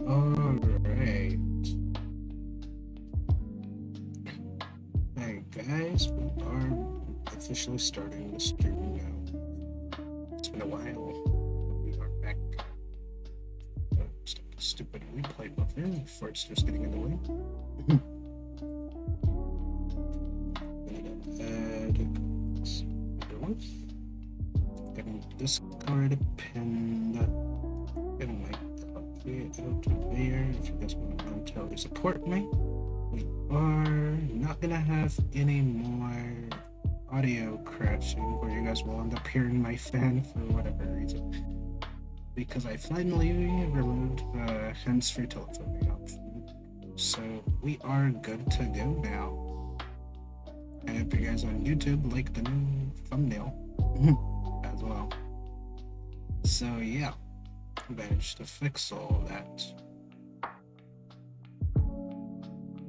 Alright. Hey guys, we are officially starting the stream now. It's been a while. We are back. Stop the stupid replay buffer before it starts getting in the way. Getting Discord pinned. Getting my coffee out of there. If you guys want to voluntarily support me, we are not gonna have any more audio crashing where you guys will end up hearing my fan for whatever reason. Because I finally removed hands-free telephoning option. So we are good to go now. And if you guys on YouTube like the new thumbnail as well. So yeah, managed to fix all that.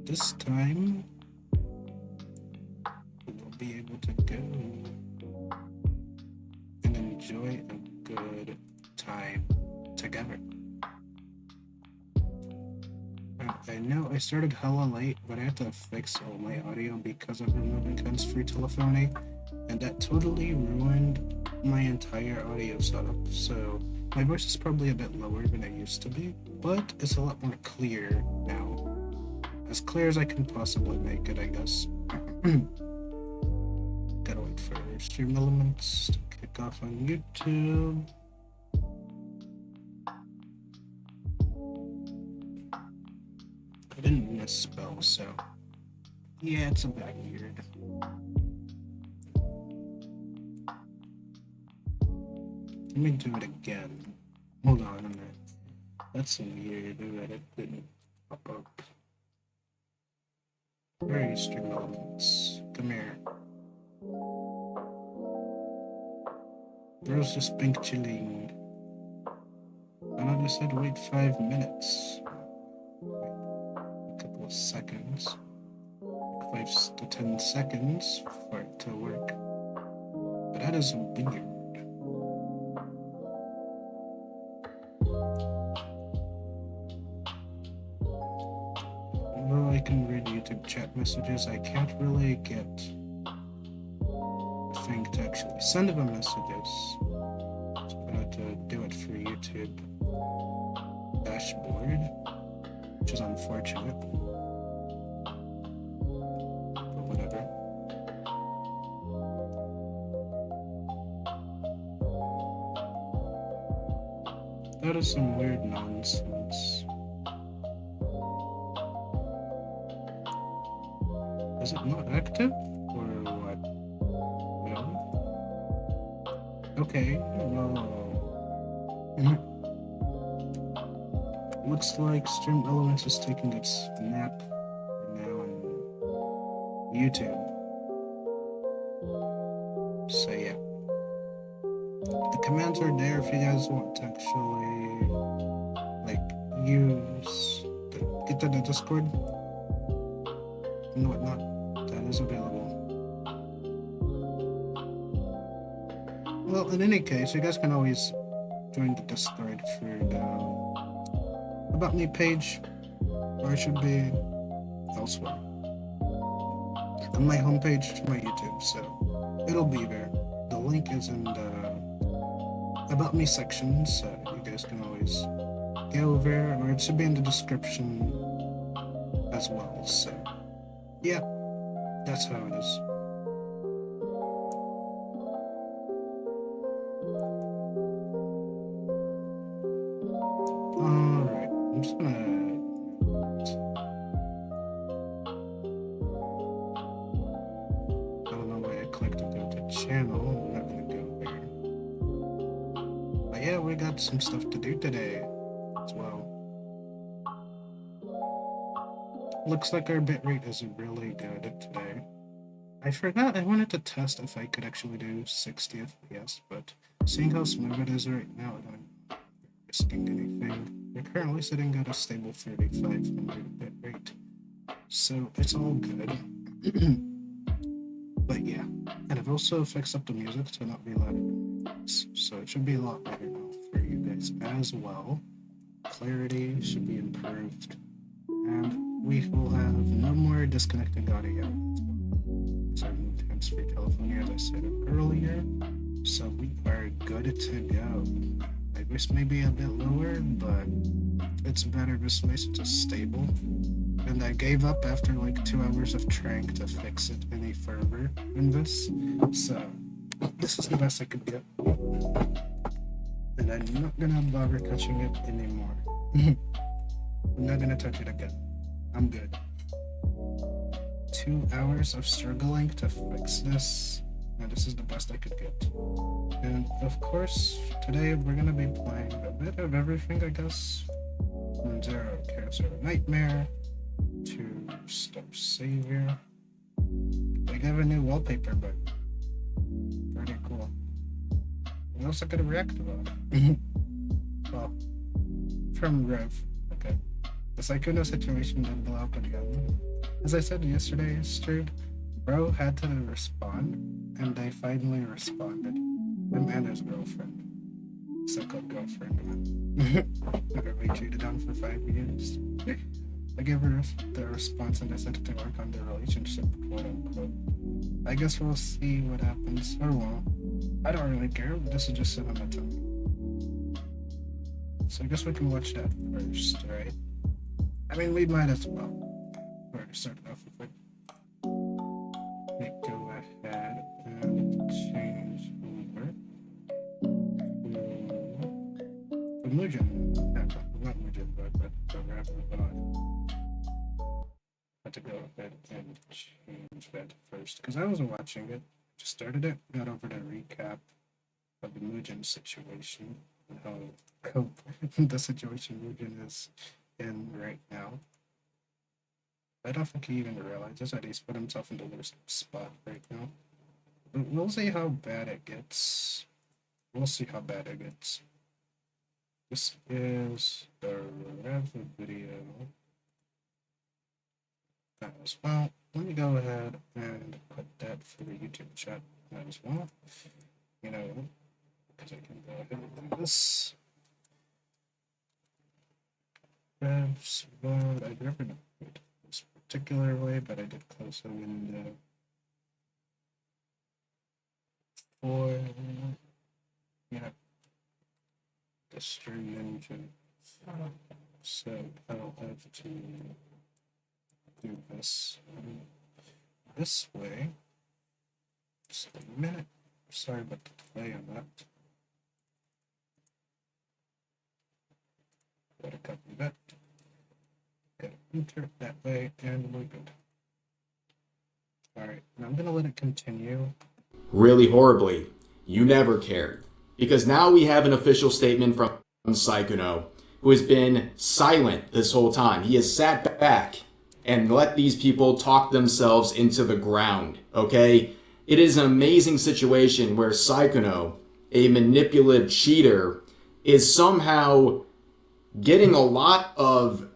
This time we will be able to go and enjoy a good time together. I know I started hella late, but I had to fix all my audio because of removing hands-free telephony, and that totally ruined my entire audio setup. So my voice is probably a bit lower than it used to be, but it's a lot more clear now. As clear as I can possibly make it, I guess. Gotta wait for stream elements to kick off on YouTube. I didn't misspell, so yeah, it's a bit weird. Let me do it again. Hold on a minute. That's weird that it didn't pop up. Where are you, stream elements? Come here. Bro's just pink chilling. I know they said wait 5 minutes. A couple of seconds. 5 to 10 seconds for it to work. But that is weird. Although I can read YouTube chat messages, I can't really get the thing to actually send the messages. So I'm going to do it for YouTube dashboard, which is unfortunate. But whatever. That is some weird nonsense. Is it not active? Or what? No? Okay, well... Looks like Stream Elements is taking its nap now on YouTube. So yeah. The commands are there if you guys want to actually, like, get to the Discord and whatnot. That is available. Well, in any case, you guys can always join the Discord through the About Me page, or it should be elsewhere. On my homepage to my YouTube, so it'll be there. The link is in the About Me section, so you guys can always go there, or it should be in the description as well. So yeah, that's how it is. Alright, I'm just gonna... I don't know why I clicked to go to channel. I'm not gonna go there. But yeah, we got some stuff to do today as well. Looks like our bitrate is really good today. I forgot I wanted to test if I could actually do 60 FPS, but seeing how smooth it is right now, I don't risking anything. We're currently sitting at a stable 3500 bitrate, so it's all good. But yeah, and I've also fixed up the music to not be louder than this, so it should be a lot better now for you guys as well. clarity should be improved, and we will have no more disconnecting audio. So I moved hands-free telephony, as I said earlier, so we are good to go. My voice may be a bit lower, but it's better this way since it's stable. And I gave up after like 2 hours of trying to fix it any further in this, so this is the best I could get. And I'm not gonna bother touching it anymore. I'm not gonna touch it again. I'm good. 2 hours of struggling to fix this, and this is the best I could get. And of course, today we're gonna be playing a bit of everything, I guess. From Zero Cancer Nightmare to Star Savior. They gave a new wallpaper, but pretty cool. What else I could react about? Well, from Rev. Okay. The Sykuno situation didn't blow up again. As I said yesterday's stream, bro had to respond, and they finally responded. Him and his girlfriend. So-called girlfriend. Never been cheated on for 5 years. I gave her the response and I sent it to work on their relationship, quote unquote. I guess we'll see what happens, or won't. I don't really care, but this is just sit on my tongue. So I guess we can watch that first, right? I mean, we might as well. Already started off with it. Let me go ahead and change over to Mugen. Not Mugen, but the rapper God. I had to go ahead and change that first, because I wasn't watching it. Just started it, got over the recap of the Mugen situation, and how the situation Mugen is in right now. I don't think he even realizes that he's put himself in the worst spot right now. But we'll see how bad it gets. We'll see how bad it gets. This is the Rev video. As well. Let me go ahead and put that for the YouTube chat as well. You know, because I can go ahead and do this. Rev's VOD. I never know this particular way, but I did close a window for, you know, the stream engine. So I'll have to do this way. Just a minute. Sorry about the delay on that. Gotta copy that. Gotta enter it that way, and we're good. Alright, now I'm gonna let it continue. Really horribly. You never cared. Because now we have an official statement from Sykuno, who has been silent this whole time. He has sat back and let these people talk themselves into the ground, okay? It is an amazing situation where Sykuno, a manipulative cheater, is somehow getting a lot of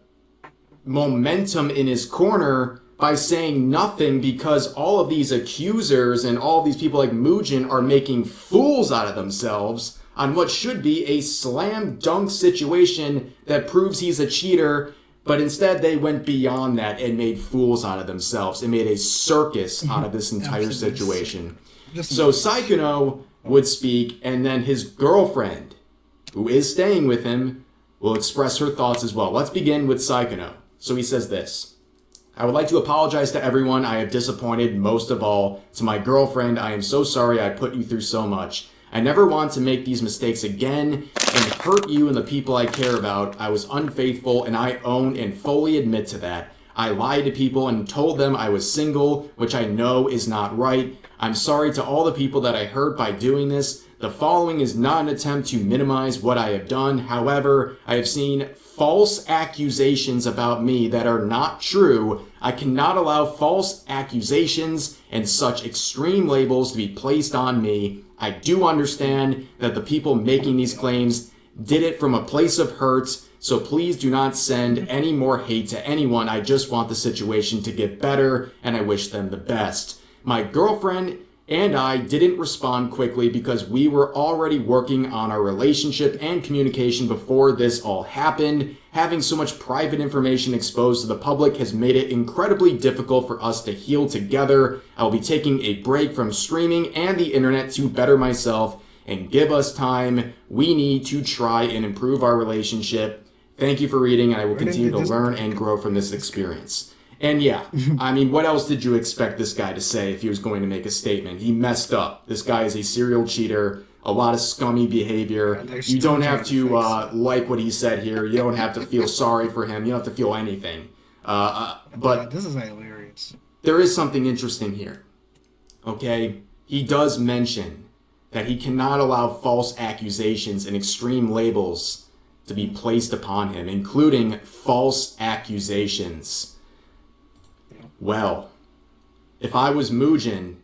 momentum in his corner by saying nothing, because all of these accusers and all of these people like Mugen are making fools out of themselves on what should be a slam dunk situation that proves he's a cheater. But instead, they went beyond that and made fools out of themselves and made a circus out of this entire situation. So Sykuno would speak, and then his girlfriend, who is staying with him, will express her thoughts as well. Let's begin with Sykuno. So he says this: I would like to apologize to everyone I have disappointed, most of all to my girlfriend. I am so sorry I put you through so much. I never want to make these mistakes again and hurt you and the people I care about. I was unfaithful, and I own and fully admit to that. I lied to people and told them I was single, which I know is not right. I'm sorry to all the people that I hurt by doing this. The following is not an attempt to minimize what I have done. However, I have seen false accusations about me that are not true. I cannot allow false accusations and such extreme labels to be placed on me. I do understand that the people making these claims did it from a place of hurt, so please do not send any more hate to anyone. I just want the situation to get better, and I wish them the best. My girlfriend and I didn't respond quickly because we were already working on our relationship and communication before this all happened. Having so much private information exposed to the public has made it incredibly difficult for us to heal together. I will be taking a break from streaming and the internet to better myself and give us time. We need to try and improve our relationship. Thank you for reading, and I will continue to learn and grow from this experience. And yeah, I mean, what else did you expect this guy to say if he was going to make a statement? He messed up. This guy is a serial cheater, a lot of scummy behavior. You don't have to like what he said here. You don't have to feel sorry for him. You don't have to feel anything. But this is hilarious. There is something interesting here. Okay? He does mention that he cannot allow false accusations and extreme labels to be placed upon him, including false accusations. Well, if I was Mugen,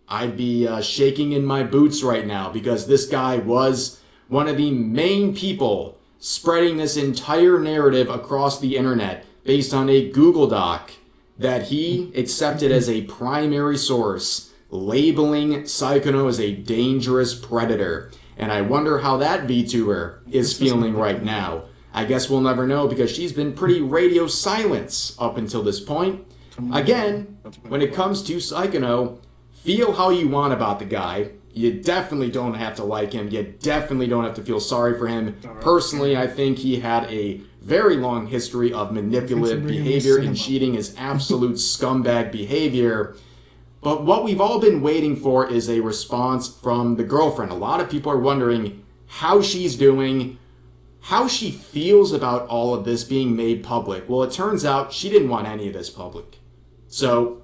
I'd be shaking in my boots right now because this guy was one of the main people spreading this entire narrative across the internet based on a Google Doc that he accepted as a primary source, labeling Psychono as a dangerous predator. And I wonder how that VTuber is feeling right now. I guess we'll never know because she's been pretty radio silent up until this point. Again, when it comes to Psychono, feel how you want about the guy. You definitely don't have to like him. You definitely don't have to feel sorry for him. Personally, I think he had a very long history of manipulative behavior, and cheating is absolute scumbag behavior. But what we've all been waiting for is a response from the girlfriend. A lot of people are wondering how she's doing, how she feels about all of this being made public. Well, it turns out she didn't want any of this public. So,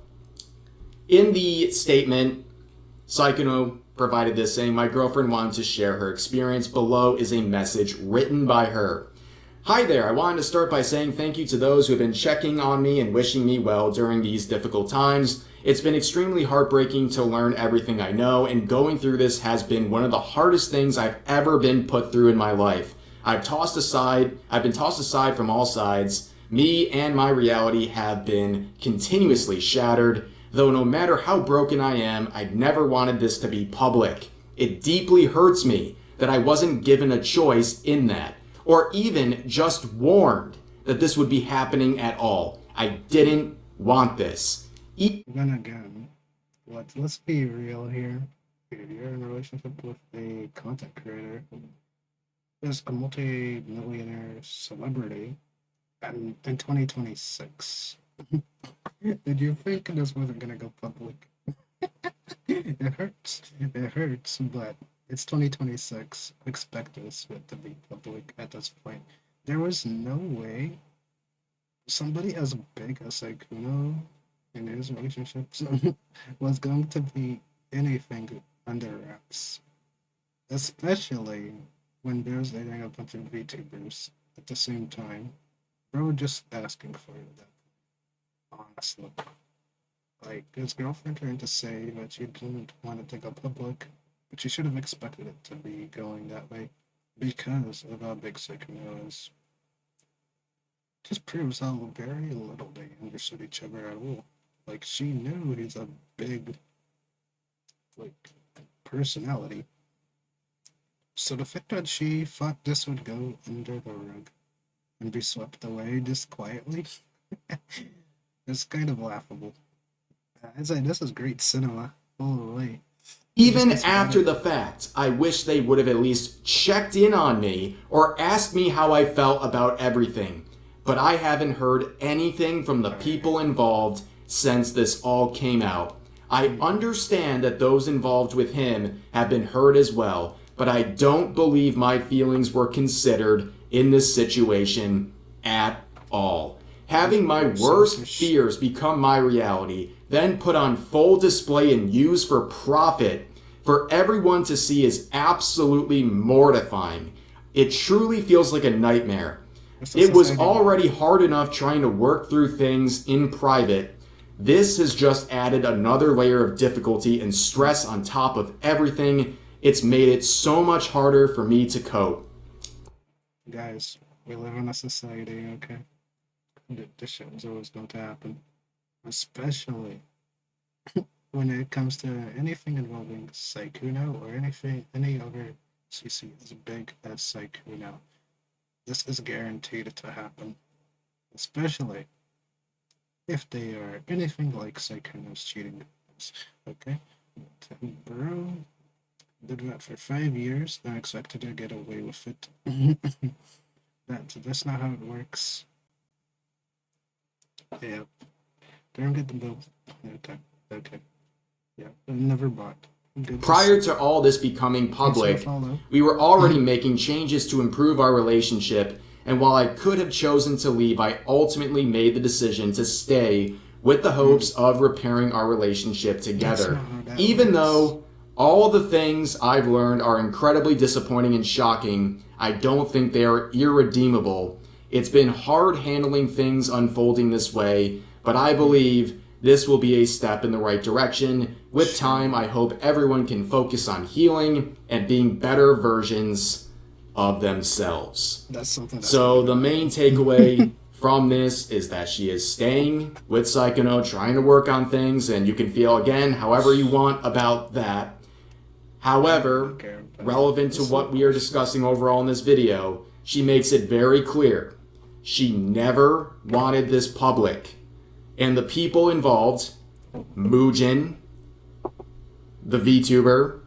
in the statement, Psychono provided this saying, "My girlfriend wanted to share her experience. Below is a message written by her. Hi there, I wanted to start by saying thank you to those who have been checking on me and wishing me well during these difficult times. It's been extremely heartbreaking to learn everything I know, and going through this has been one of the hardest things I've ever been put through in my life. I've been tossed aside from all sides. Me and my reality have been continuously shattered. Though no matter how broken I am, I'd never wanted this to be public. It deeply hurts me that I wasn't given a choice in that, or even just warned that this would be happening at all. I didn't want this." Then again, let's be real here. If you're in a relationship with a content creator who is a multi-millionaire celebrity, and in 2026, did you think this wasn't gonna go public? It hurts. It hurts, but it's 2026. Expect this to be public at this point. There was no way somebody as big as Kuno in his relationships was going to be anything under wraps. Especially when there's dating a bunch of VTubers at the same time. Bro, just asking for that. Honestly. Like, his girlfriend trying to say that she didn't want it to go public, but she should have expected it to be going that way because of how big Psychono is. Just proves how very little they understood each other at all. Like, she knew he's a big, like, personality. So the fact that she thought this would go under the rug and be swept away just quietly is kind of laughable. I'd say this is great cinema all the way. Even after the fact, I wish they would have at least checked in on me or asked me how I felt about everything. But I haven't heard anything from the people involved since this all came out. I understand that those involved with him have been hurt as well, but I don't believe my feelings were considered in this situation at all. Having my worst fears become my reality, then put on full display and used for profit for everyone to see is absolutely mortifying. It truly feels like a nightmare. It was already hard enough trying to work through things in private. This has just added another layer of difficulty and stress on top of everything. It's made it so much harder for me to cope. Guys, we live in a society, okay? This shit was always going to happen. Especially when it comes to anything involving Saikuno or any other CC as big as Saikuno, this is guaranteed to happen, especially if they are anything like Saikuno's cheating videos. Okay? Bro did that for 5 years and expected to get away with it. That's not how it works. Yeah. Don't get the bill. Okay. Okay. Yeah. I've never bought. Prior to all this becoming public, we were already making changes to improve our relationship, and while I could have chosen to leave, I ultimately made the decision to stay with the hopes of repairing our relationship together. Even though all the things I've learned are incredibly disappointing and shocking, I don't think they are irredeemable. It's been hard handling things unfolding this way, but I believe this will be a step in the right direction. With time, I hope everyone can focus on healing and being better versions of themselves. That's something. So the main takeaway from this is that she is staying with Saikuno, trying to work on things, and you can feel again however you want about that. However, relevant to what we are discussing overall in this video, she makes it very clear she never wanted this public. And the people involved, Muujin, the VTuber,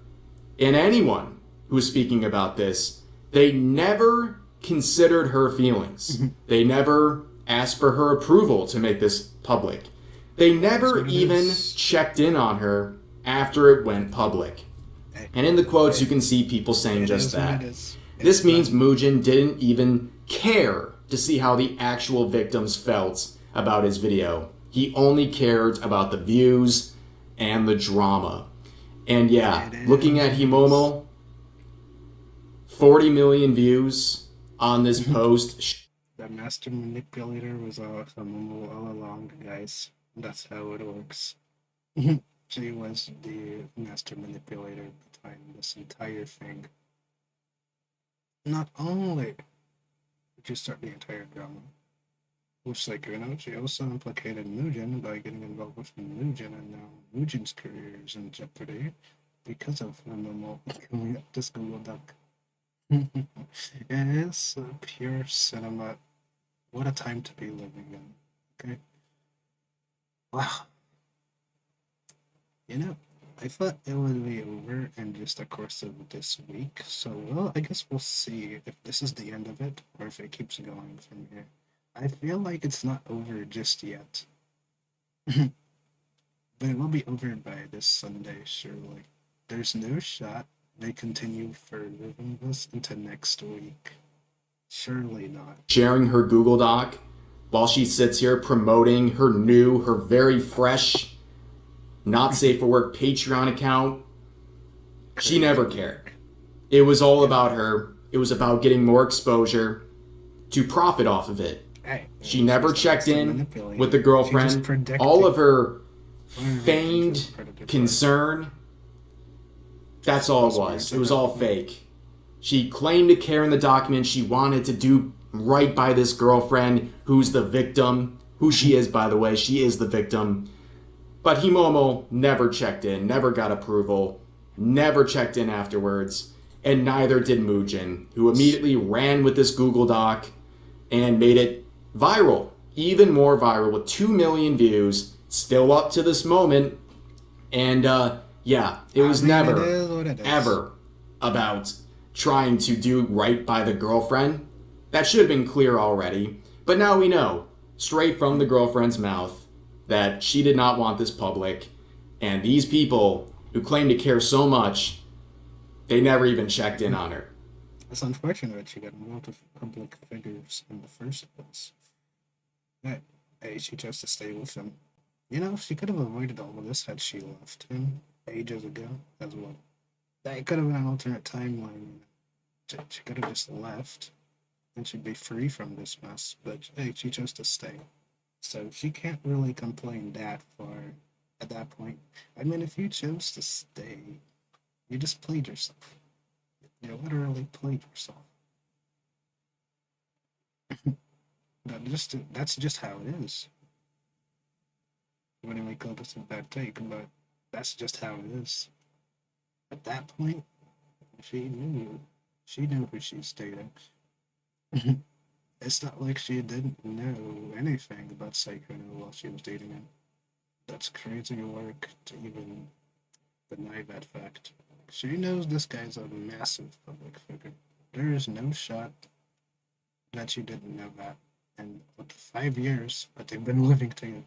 and anyone who's speaking about this, they never considered her feelings. They never asked for her approval to make this public. They never even checked in on her after it went public. And in the quotes, you can see people saying just that. This means Muujin didn't even care to see how the actual victims felt about his video. He only cared about the views and the drama. And yeah, looking at Himomo, 40 million views on this post. The master manipulator was Himomo all along, guys. That's how it works. She was the master manipulator behind this entire thing. Not only did you start the entire drama, which, like, she also implicated Muujin by getting involved with Muujin, and now Muujin's career is in jeopardy because of Himomo coming up this Google Doc. It is pure cinema. What a time to be living in. Okay? Wow. I thought it would be over in just the course of this week, so, well, I guess we'll see if this is the end of it, or if it keeps going from here. I feel like it's not over just yet. But it will be over by this Sunday, surely. There's no shot they continue further than this into next week. Surely not. Sharing her Google Doc while she sits here promoting her very fresh, not safe for work Patreon account. She never cared. It was all about her. It was about getting more exposure to profit off of it. She never checked in with the girlfriend. All of her feigned concern, that's all it was. It was all fake. She claimed to care in the document. She wanted to do right by this girlfriend who's the victim. Who she is, by the way. She is the victim. But Himomo never checked in, never got approval, never checked in afterwards, and neither did Muujin, who immediately ran with this Google Doc and made it viral, even more viral, with 2 million views, still up to this moment. And yeah, it was never, ever about trying to do right by the girlfriend. That should have been clear already. But now we know, straight from the girlfriend's mouth, that she did not want this public, and these people who claim to care so much, they never even checked in on her. It's unfortunate that she got involved with public figures in the first place. Hey, she chose to stay with him. She could have avoided all of this had she left him ages ago as well. That could have been an alternate timeline. She could have just left, and she'd be free from this mess, but hey, she chose to stay. So she can't really complain that far at that point. I mean, if you chose to stay, you just played yourself. You literally played yourself. That's just how it is. What do we call this a bad take? But that's just how it is. At that point, she knew. She knew who she's dating. It's not like she didn't know anything about Psycho while she was dating him. That's crazy work to even deny that fact. She knows this guy's a massive public figure. There is no shot that she didn't know that. And with the 5 years that they've been living together,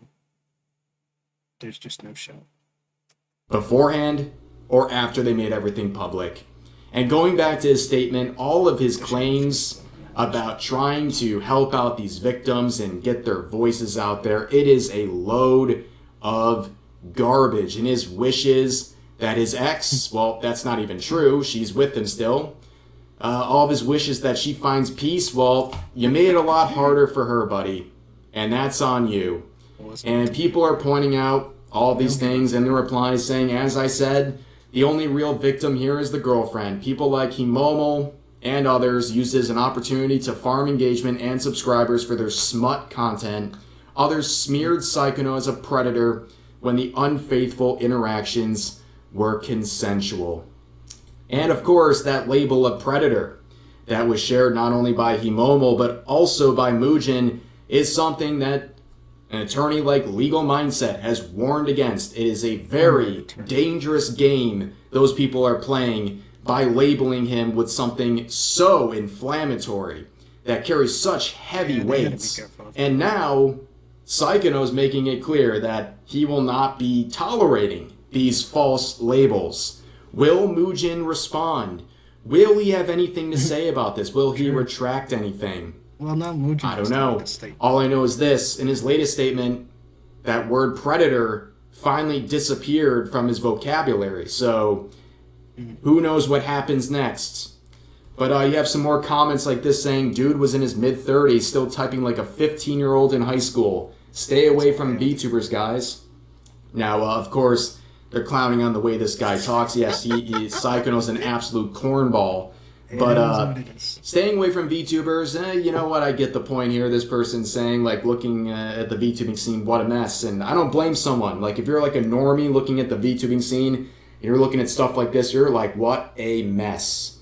there's just no shot. Beforehand or after they made everything public. And going back to his statement, all of his claims about trying to help out these victims and get their voices out there, it is a load of garbage. And his wishes that his ex, well, that's not even true, she's with him still. All of his wishes that she finds peace, well, you made it a lot harder for her, buddy. And that's on you. And people are pointing out all these things in the replies saying, as I said, the only real victim here is the girlfriend. People like Himomo and others used it as an opportunity to farm engagement and subscribers for their smut content. Others smeared Psycho as a predator when the unfaithful interactions were consensual. And of course, that label of predator that was shared not only by Himomo but also by Mugen is something that an attorney like Legal Mindset has warned against. It is a very dangerous game those people are playing by labeling him with something so inflammatory that carries such heavy weights. And now, Psycho is making it clear that he will not be tolerating these false labels. Will Mugen respond? Will he have anything to say about this? Will he retract anything? Well, not Mugen. I don't know. All I know is this. In his latest statement, that word predator finally disappeared from his vocabulary. So who knows what happens next? But you have some more comments like this saying, dude was in his mid-30s, still typing like a 15-year-old in high school. Stay away from VTubers, guys. Now, of course, they're clowning on the way this guy talks. Yes, Psycho's an absolute cornball. But staying away from VTubers, you know what? I get the point here. This person's saying, like, looking at the VTubing scene, what a mess. And I don't blame someone. Like, if you're like a normie looking at the VTubing scene, and you're looking at stuff like this, you're like, what a mess.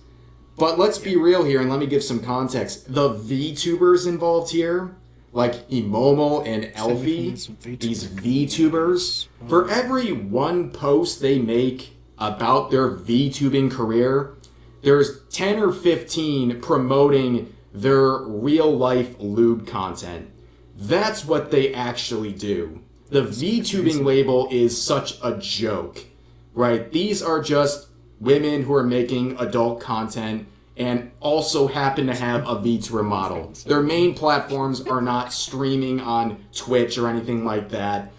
But let's be real here, and let me give some context. The VTubers involved here, like Imomo and Elfie, these VTubers, for every one post they make about their VTubing career, there's 10 or 15 promoting their real-life lewd content. That's what they actually do. The VTubing label is such a joke, right? These are just women who are making adult content and also happen to have a VTuber model. Their main platforms are not streaming on Twitch or anything like that.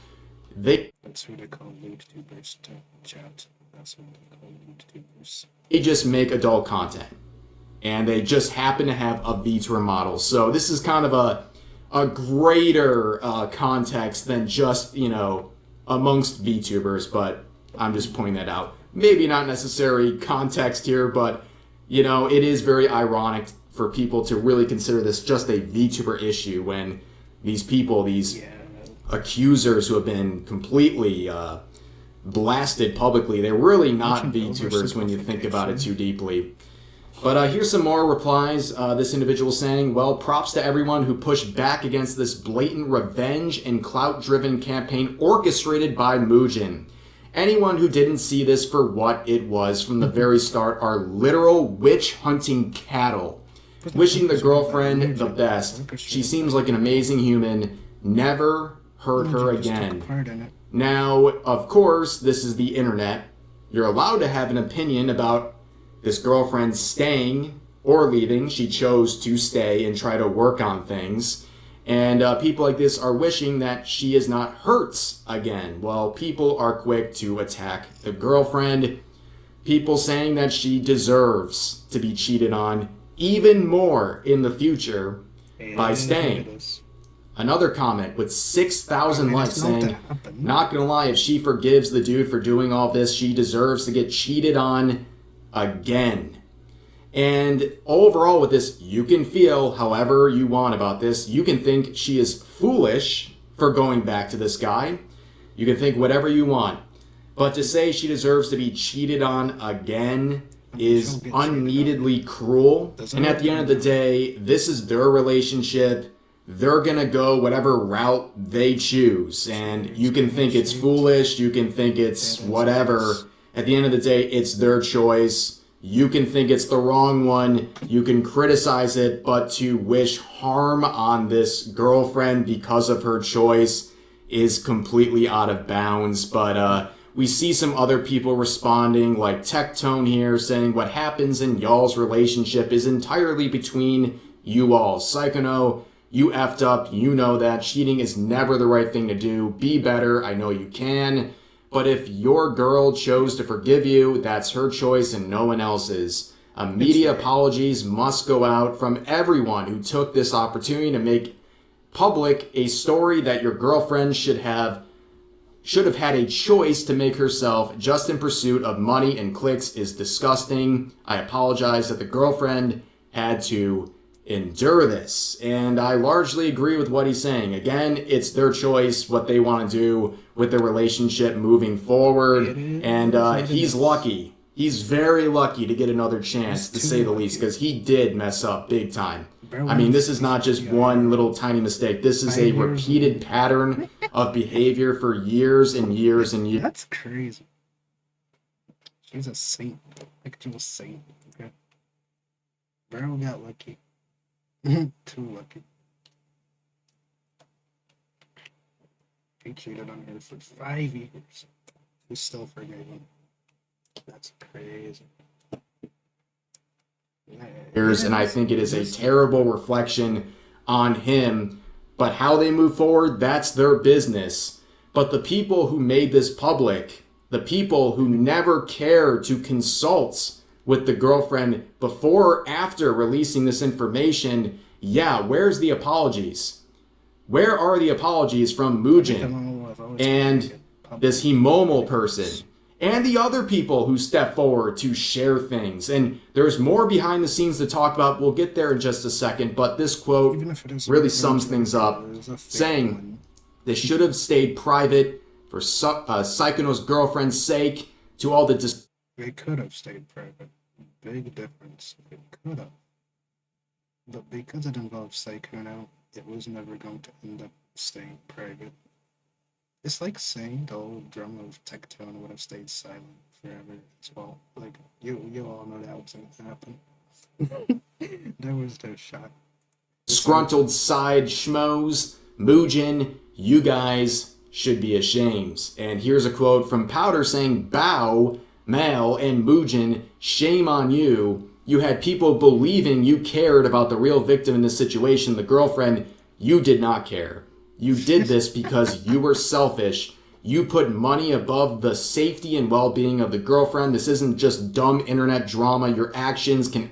That's who they call YouTubers, chat. That's what they call YouTubers. They just make adult content. And they just happen to have a VTuber model. So this is kind of a greater context than just, amongst VTubers, but I'm just pointing that out. Maybe not necessary context here, but it is very ironic for people to really consider this just a VTuber issue when these people, these accusers who have been completely blasted publicly, they're really not VTubers when you think about it too deeply. But here's some more replies. This individual saying, well, props to everyone who pushed back against this blatant revenge and clout-driven campaign orchestrated by Mugen. Anyone who didn't see this for what it was from the very start are literal witch-hunting cattle. Wishing the girlfriend the best. She seems like an amazing human. Never hurt her again. Now, of course, this is the internet. You're allowed to have an opinion about this girlfriend staying or leaving. She chose to stay and try to work on things. And people like this are wishing that she is not hurt again. Well, people are quick to attack the girlfriend. People saying that she deserves to be cheated on even more in the future by staying. Another comment with 6,000 likes saying, not gonna lie, if she forgives the dude for doing all this, she deserves to get cheated on again. And overall with this, you can feel however you want about this. You can think she is foolish for going back to this guy. You can think whatever you want. But to say she deserves to be cheated on again she'll is get cheated on. unneededly cruel. Doesn't And at the end of the day, this is their relationship. They're going to go whatever route they choose. And you can think it's foolish. You can think it's whatever. At the end of the day, it's their choice. You can think it's the wrong one. You can criticize it. But to wish harm on this girlfriend because of her choice is completely out of bounds. But we see some other people responding, like Tectone here, saying what happens in y'all's relationship is entirely between you all. Psychono, you effed up. You know that. Cheating is never the right thing to do. Be better. I know you can. But if your girl chose to forgive you, that's her choice and no one else's. Media apologies must go out from everyone who took this opportunity to make public a story that your girlfriend should have had a choice to make herself just in pursuit of money and clicks is disgusting. I apologize that the girlfriend had to endure this. And I largely agree with what he's saying. Again, it's their choice, what they want to do with their relationship moving forward. And he's lucky. He's very lucky to get another chance, to say the least, because he did mess up big time. I mean, this is not just one little tiny mistake. This is a repeated pattern of behavior for years and years and years. That's crazy. She's a saint. Like she was a saint. Okay. Bro got lucky. Too lucky. He cheated on her for 5 years. He still forgave him. That's crazy. And I think it is a terrible reflection on him. But how they move forward, that's their business. But the people who made this public, the people who never care to consult with the girlfriend before or after releasing this information, yeah, where's the apologies? Where are the apologies from Mugen and this Himomo person and the other people who step forward to share things? And there's more behind the scenes to talk about. We'll get there in just a second, but this quote really sums things up, saying this should have stayed private for Psychono's girlfriend's sake. To all the they could have stayed private. Big difference. It could have. But because it involved Psychono, it was never going to end up staying private. It's like saying the old drum of Tectone would have stayed silent forever as well. Like, you all know that was going to happen. That was their shot. Disgruntled side schmoes, Mugen, you guys should be ashamed. And here's a quote from Powder saying, Bow, Mal, and Mugen, shame on you. You had people believing you cared about the real victim in this situation, the girlfriend. You did not care. You did this because you were selfish. You put money above the safety and well-being of the girlfriend. This isn't just dumb internet drama. Your actions can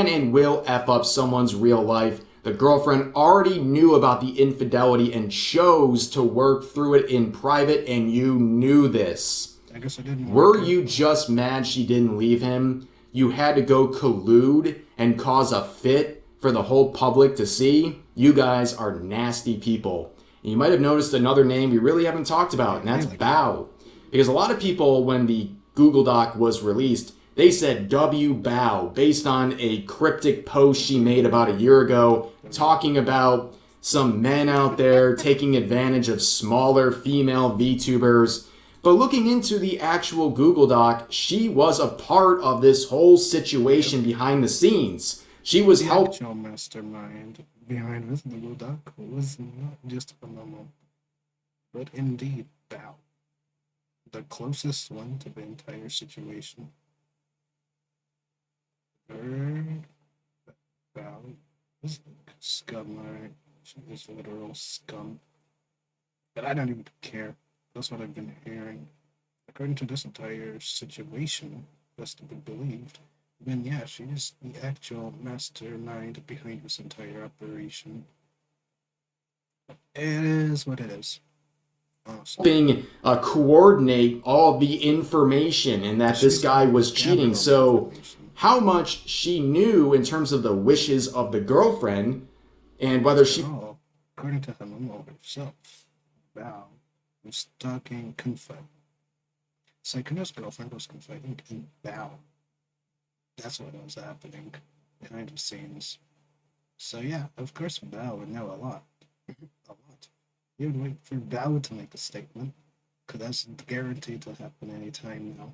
and will F up someone's real life. The girlfriend already knew about the infidelity and chose to work through it in private, and you knew this. I guess I didn't. Were you just mad she didn't leave him? You had to go collude and cause a fit for the whole public to see? You guys are nasty people. And you might have noticed another name we really haven't talked about, and that's Bao. Because a lot of people, when the Google Doc was released, they said W Bao, based on a cryptic post she made about a year ago, talking about some men out there taking advantage of smaller female VTubers. But looking into the actual Google Doc, she was a part of this whole situation behind the scenes. She was helping. The actual mastermind behind this Google Doc was not just a memo, but indeed Bao, the closest one to the entire situation. Bao is scum, alright? She is literal scum. But I don't even care. That's what I've been hearing. According to this entire situation, that's to be believed, then yeah, she is the actual mastermind behind this entire operation. It is what it is. Helping coordinate all the information and that this guy was cheating. So how much she knew in terms of the wishes of the girlfriend and whether she... Oh, according to Himomo herself, Bao was stalking Kunfa. Saikuno's girlfriend was confiding in Bao. That's what was happening behind the scenes. So yeah, of course Bao would know a lot. A lot. He would wait for Bao to make a statement, because that's guaranteed to happen anytime now.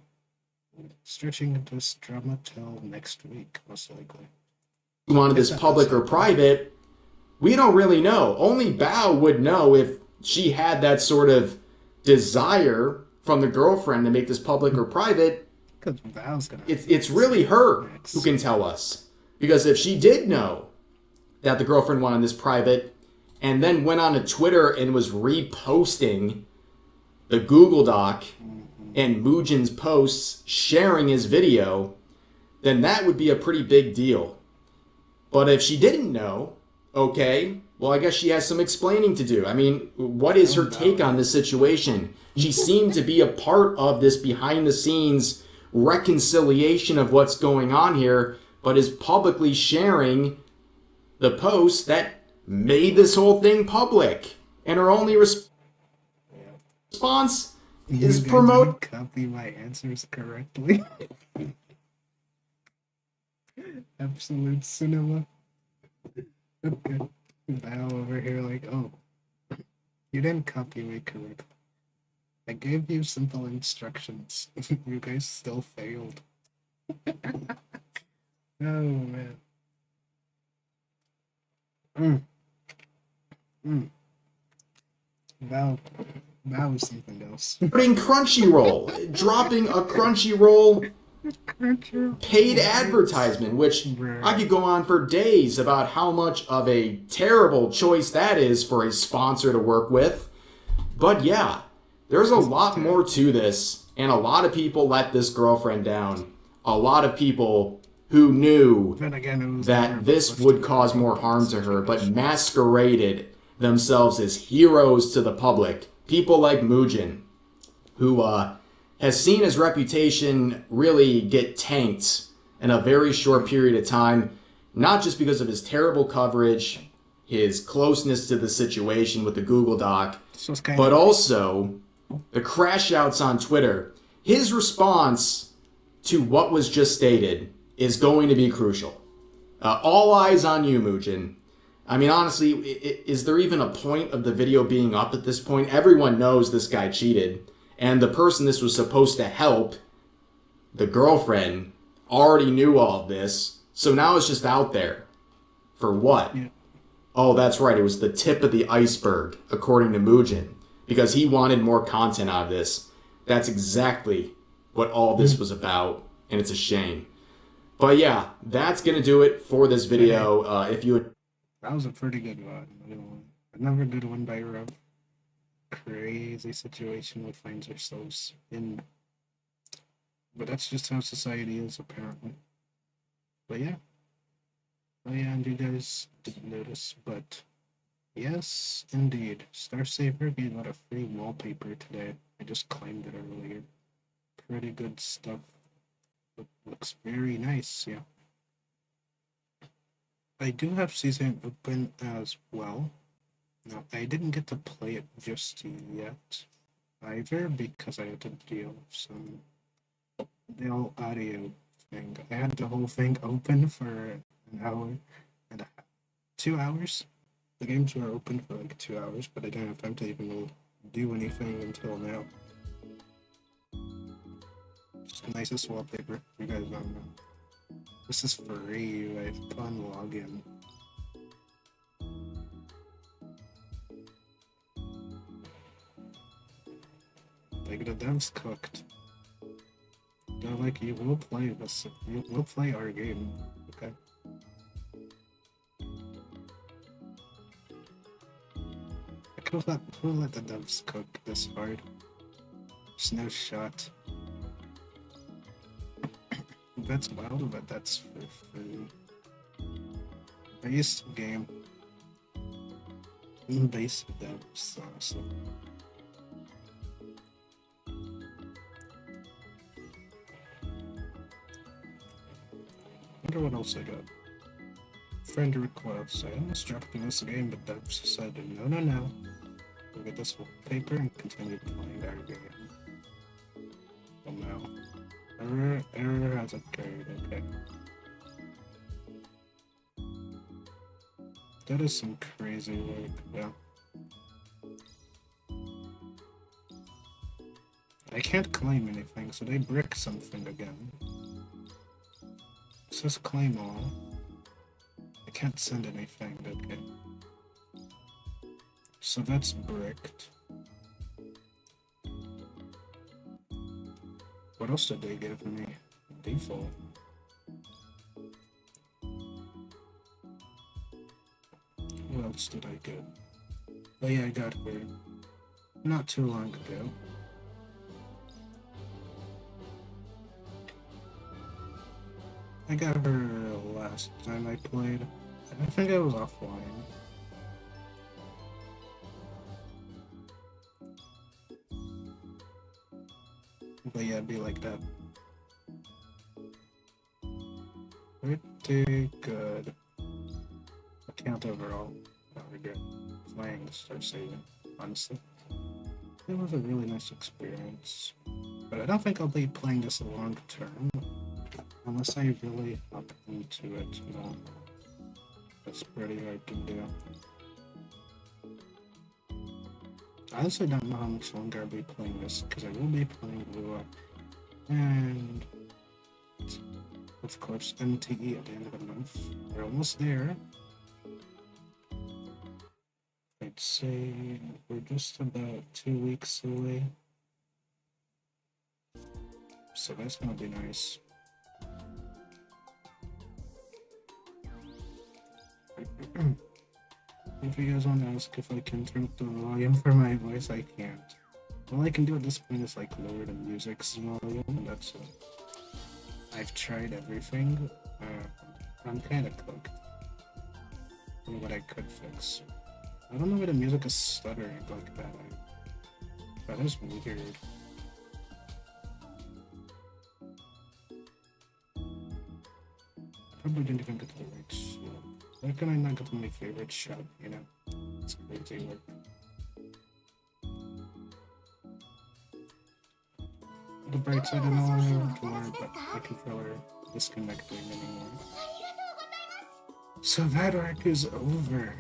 Stretching into this drama till next week, most likely. You wanted this public or private, we don't really know. Only Bao would know if she had that sort of desire from the girlfriend to make this public or private. Because Bao's gonna. It's really her who can tell us. Because if she did know that the girlfriend wanted this private and then went on to Twitter and was reposting the Google Doc and Mujin's posts sharing his video, then that would be a pretty big deal. But if she didn't know, okay, well, I guess she has some explaining to do. I mean, what is her take on this situation? She seemed to be a part of this behind-the-scenes reconciliation of what's going on here, but is publicly sharing the post that made this whole thing public. And her only response is promote. Copy my answers correctly. Absolute cinema. Okay. Now over here, like, oh, you didn't copy me correctly. I gave you simple instructions. You guys still failed. Oh man. That was something else. Putting Crunchyroll, dropping a Crunchyroll paid advertisement, which I could go on for days about how much of a terrible choice that is for a sponsor to work with. But yeah, there's a lot more to this, and a lot of people let this girlfriend down. A lot of people who knew that this would cause more harm to her, but masqueraded themselves as heroes to the public. People like Mujin, who has seen his reputation really get tanked in a very short period of time, not just because of his terrible coverage, his closeness to the situation with the Google Doc, but also the crash outs on Twitter. His response to what was just stated is going to be crucial. All eyes on you, Mujin. I mean, honestly, is there even a point of the video being up at this point? Everyone knows this guy cheated. And the person this was supposed to help, the girlfriend, already knew all of this. So now it's just out there. For what? Yeah. Oh, that's right. It was the tip of the iceberg, according to Mujin. Because he wanted more content out of this. That's exactly what all this was about. And it's a shame. But yeah, that's going to do it for this video. If you would... That was a pretty good one. Another good one by Rob. Crazy situation we find ourselves in. But that's just how society is, apparently. But yeah. Oh yeah, and you guys didn't notice, but yes, indeed. Star Saver gave out a free wallpaper today. I just claimed it earlier. Pretty good stuff. It looks very nice, yeah. I do have CZN open as well. Now, I didn't get to play it just yet, either, because I had to deal with some audio thing. I had the whole thing open for an hour and a half. 2 hours? The games were open for like 2 hours, but I didn't have time to even do anything until now. Just the nicest wallpaper, you guys don't know. This is free, right? Fun login. Like, the devs cooked. They're like, you will play this. You will play our game, okay? Who let the devs cook this hard? There's no shot. That's wild, but that's for free. Base game. Base devs, honestly. Wonder what else I got. Friend request. I almost dropped this game, but devs said no. We'll get this wallpaper and continue playing our game. now. Error has occurred, okay. That is some crazy work, yeah. I can't claim anything, so they brick something again. It says claim all. I can't send anything, okay. So that's bricked. What else did they give me? Default. What else did I get? Oh yeah, I got her not too long ago. I got her last time I played. I think I was offline. But yeah, it'd be like that. Pretty good. Account overall. I don't regret playing Star Saving, honestly. It was a really nice experience. But I don't think I'll be playing this long term. Unless I really hop into it more. That's pretty hard to do. I honestly don't know how much longer I'll be playing this, because I will be playing Lua. And of course MTE at the end of the month. We're almost there. I'd say we're just about 2 weeks away. So that's gonna be nice. If you guys want to ask if I can turn up the volume for my voice, I can't. All I can do at this point is like lower the music's volume, and that's it. I've tried everything. I'm kind of cooked. I don't know what I could fix. I don't know why the music is stuttering like that. That is weird. Probably didn't even get to the right shot. Why can I not get to my favorite shot, you know? It's crazy work. The bright side, I don't have to worry about my controller disconnecting anymore. So that arc is over.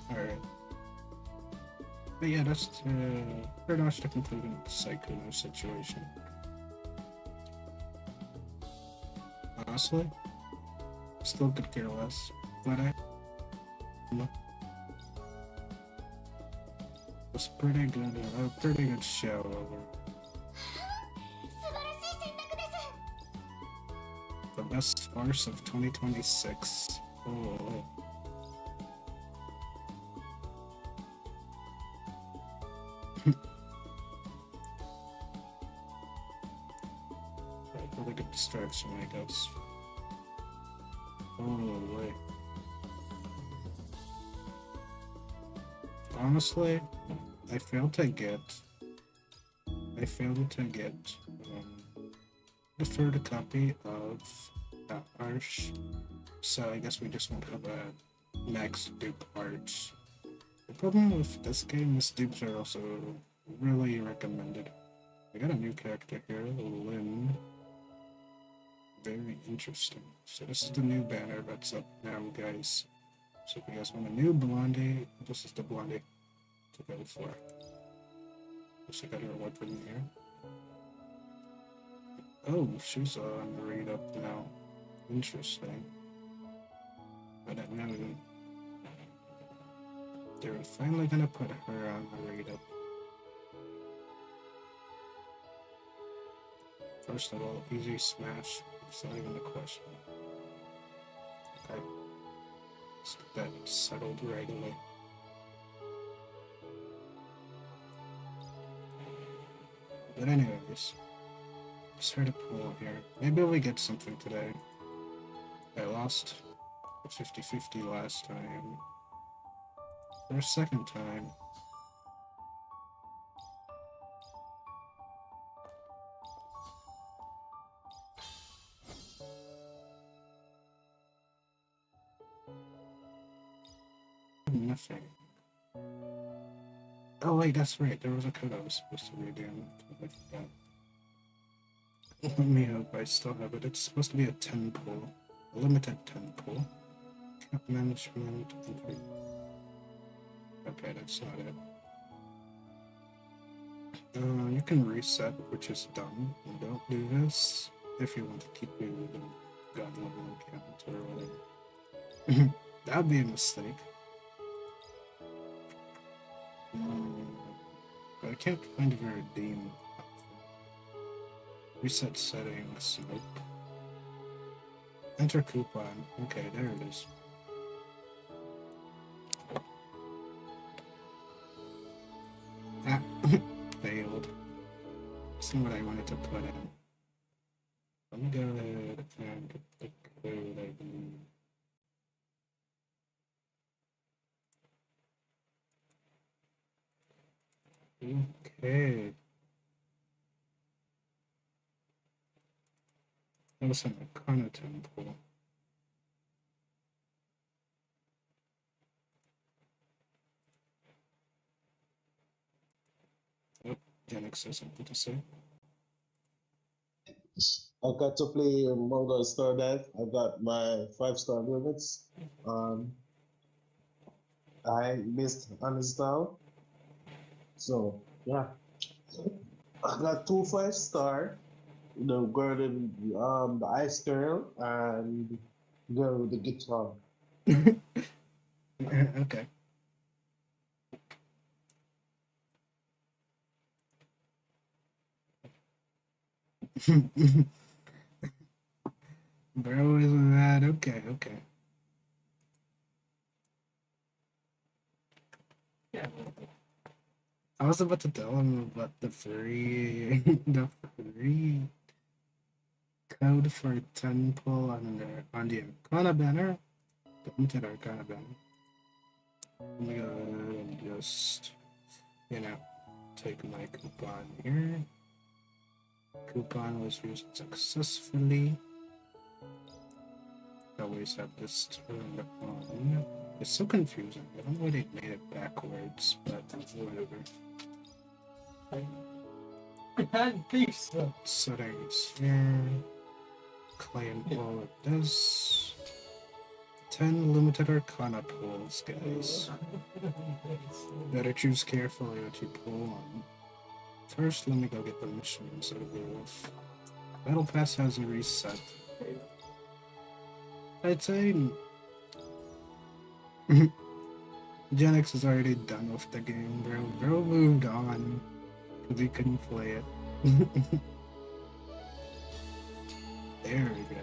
Alright. But yeah, that's pretty much the concluding Psycho situation. Honestly, still could care less, but it was pretty good, a pretty good show over. The best farce of 2026. Oh. Really good distraction, I guess. Oh, wait. Honestly, I failed to get the third copy of Arch, so I guess we just won't have a max dupe Arch. The problem with this game is dupes are also really recommended. I got a new character here, Lynn. Very interesting. So this is the new banner that's up now, guys. So if you guys want a new Blondie, this is the Blondie to go for. So I got her weapon here. Oh, she's on the read up now. Interesting. I didn't know they were finally gonna put her on the read up. First of all, easy smash. It's not even a question. Okay. Let's get that settled right away. But anyways, let's try to pull here. Maybe we get something today. I lost the 50-50 last time. For a second time. nothing. Oh wait, that's right. There was a code I was supposed to read in. I forgot. Let me hope I still have it. It's supposed to be a 10 pull. A limited 10 pull. Cap management. Okay, that's not it. You can reset, which is dumb. And don't do this if you want to keep your god level account or whatever. That would be a mistake. But I can't find a redeem option. Reset settings. Nope. Enter coupon. Okay, there it is. Ah, failed. See what I wanted to put in. Let me go ahead and get the code I believe. Okay. That was an Arcana temple. Oh, Janix has something to say. I got to play Mongol Star Dive. I got my 5-star limits. I missed uninstall. So yeah. I got 2 5-star. The girl in the ice girl and girl with the guitar. Okay. Bro is mad. Okay, okay. Yeah. I was about to tell him about the free code for 10 pull on the Arcana banner. The limited Arcana banner. Let me go ahead and just, take my coupon here. Coupon was used successfully. Always have this turned on. It's so confusing. I don't know why they made it backwards, but whatever. I can't think so. Settings here. Claim all of this. 10 limited Arcana pulls, guys. Better choose carefully what you pull on. First, let me go get the missions over with. Battle Pass has a reset. I'd say Genix is already done with the game, bro. Bro moved on because he couldn't play it. There we go.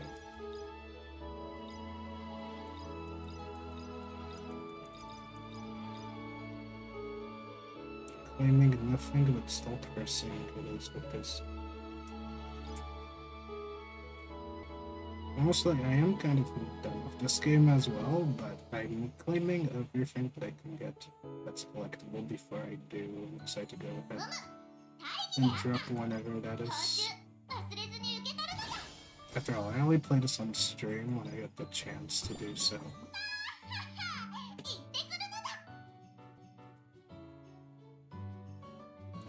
Claiming nothing but still pressing it is with this. Honestly, I am kind of done with this game as well, but I'm claiming everything that I can get that's collectible before I do decide to go ahead and drop whenever that is. After all, I only play this on stream when I get the chance to do so.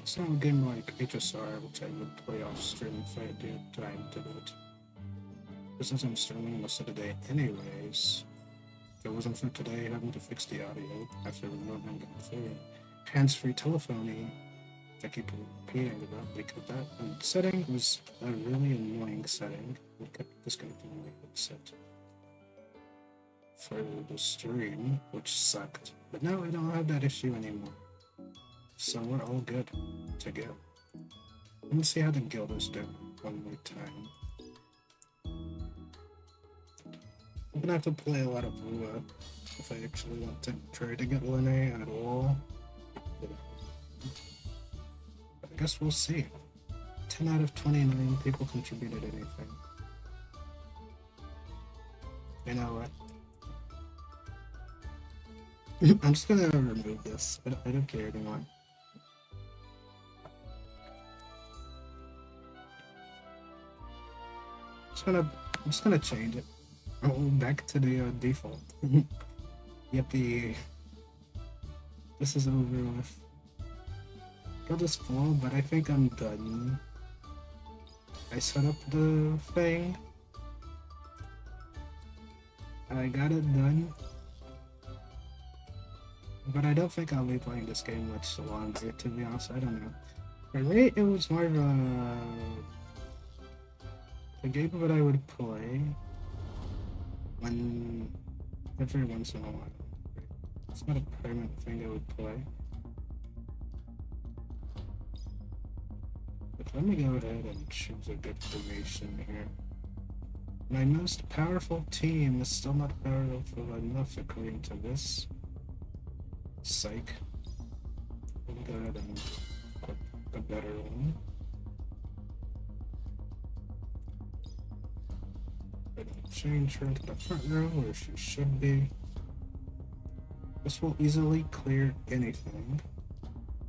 It's not a game like HSR, which I would play off stream if I had time to do it. Since I'm streaming most of the day anyways, if it wasn't for today having to fix the audio after removing the hands-free telephony, I keep repeating about because that setting was a really annoying setting. It kept disconnecting my headset for the stream, which sucked. But now I don't have that issue anymore. So we're all good to go. Let me see how the guild is doing one more time. I'm gonna have to play a lot of Rua if I actually want to try to get Lene at all. But I guess we'll see. 10 out of 29 people contributed anything. You know what? I'm just gonna remove this. I don't care anymore. I'm just gonna change it. Oh, back to the default. Yippee. This is over with. Got this fall, but I think I'm done. I set up the thing. I got it done. But I don't think I'll be playing this game much longer, to be honest. I don't know. For me, it was more of a game that I would play when every once in a while. It's not a permanent thing I would play. But let me go ahead and choose a good formation here. My most powerful team is still not powerful enough according to this. Psych. Let me go ahead and put a better one. Change her to the front row where she should be. This will easily clear anything.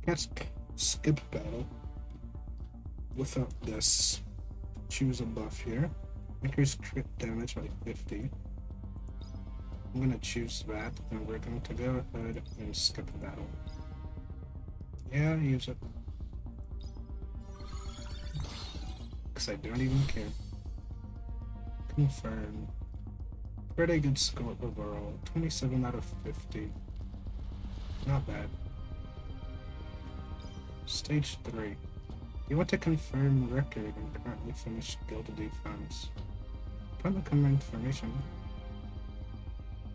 Can't skip battle without this. Choose a buff here. Increase crit damage by 50. I'm gonna choose that, and we're going to go ahead and skip battle. Yeah, use it. Because I don't even care. Confirm. Pretty good score overall. 27 out of 50. Not bad. Stage 3. You want to confirm record and currently finish guild defense. Upon the confirmation,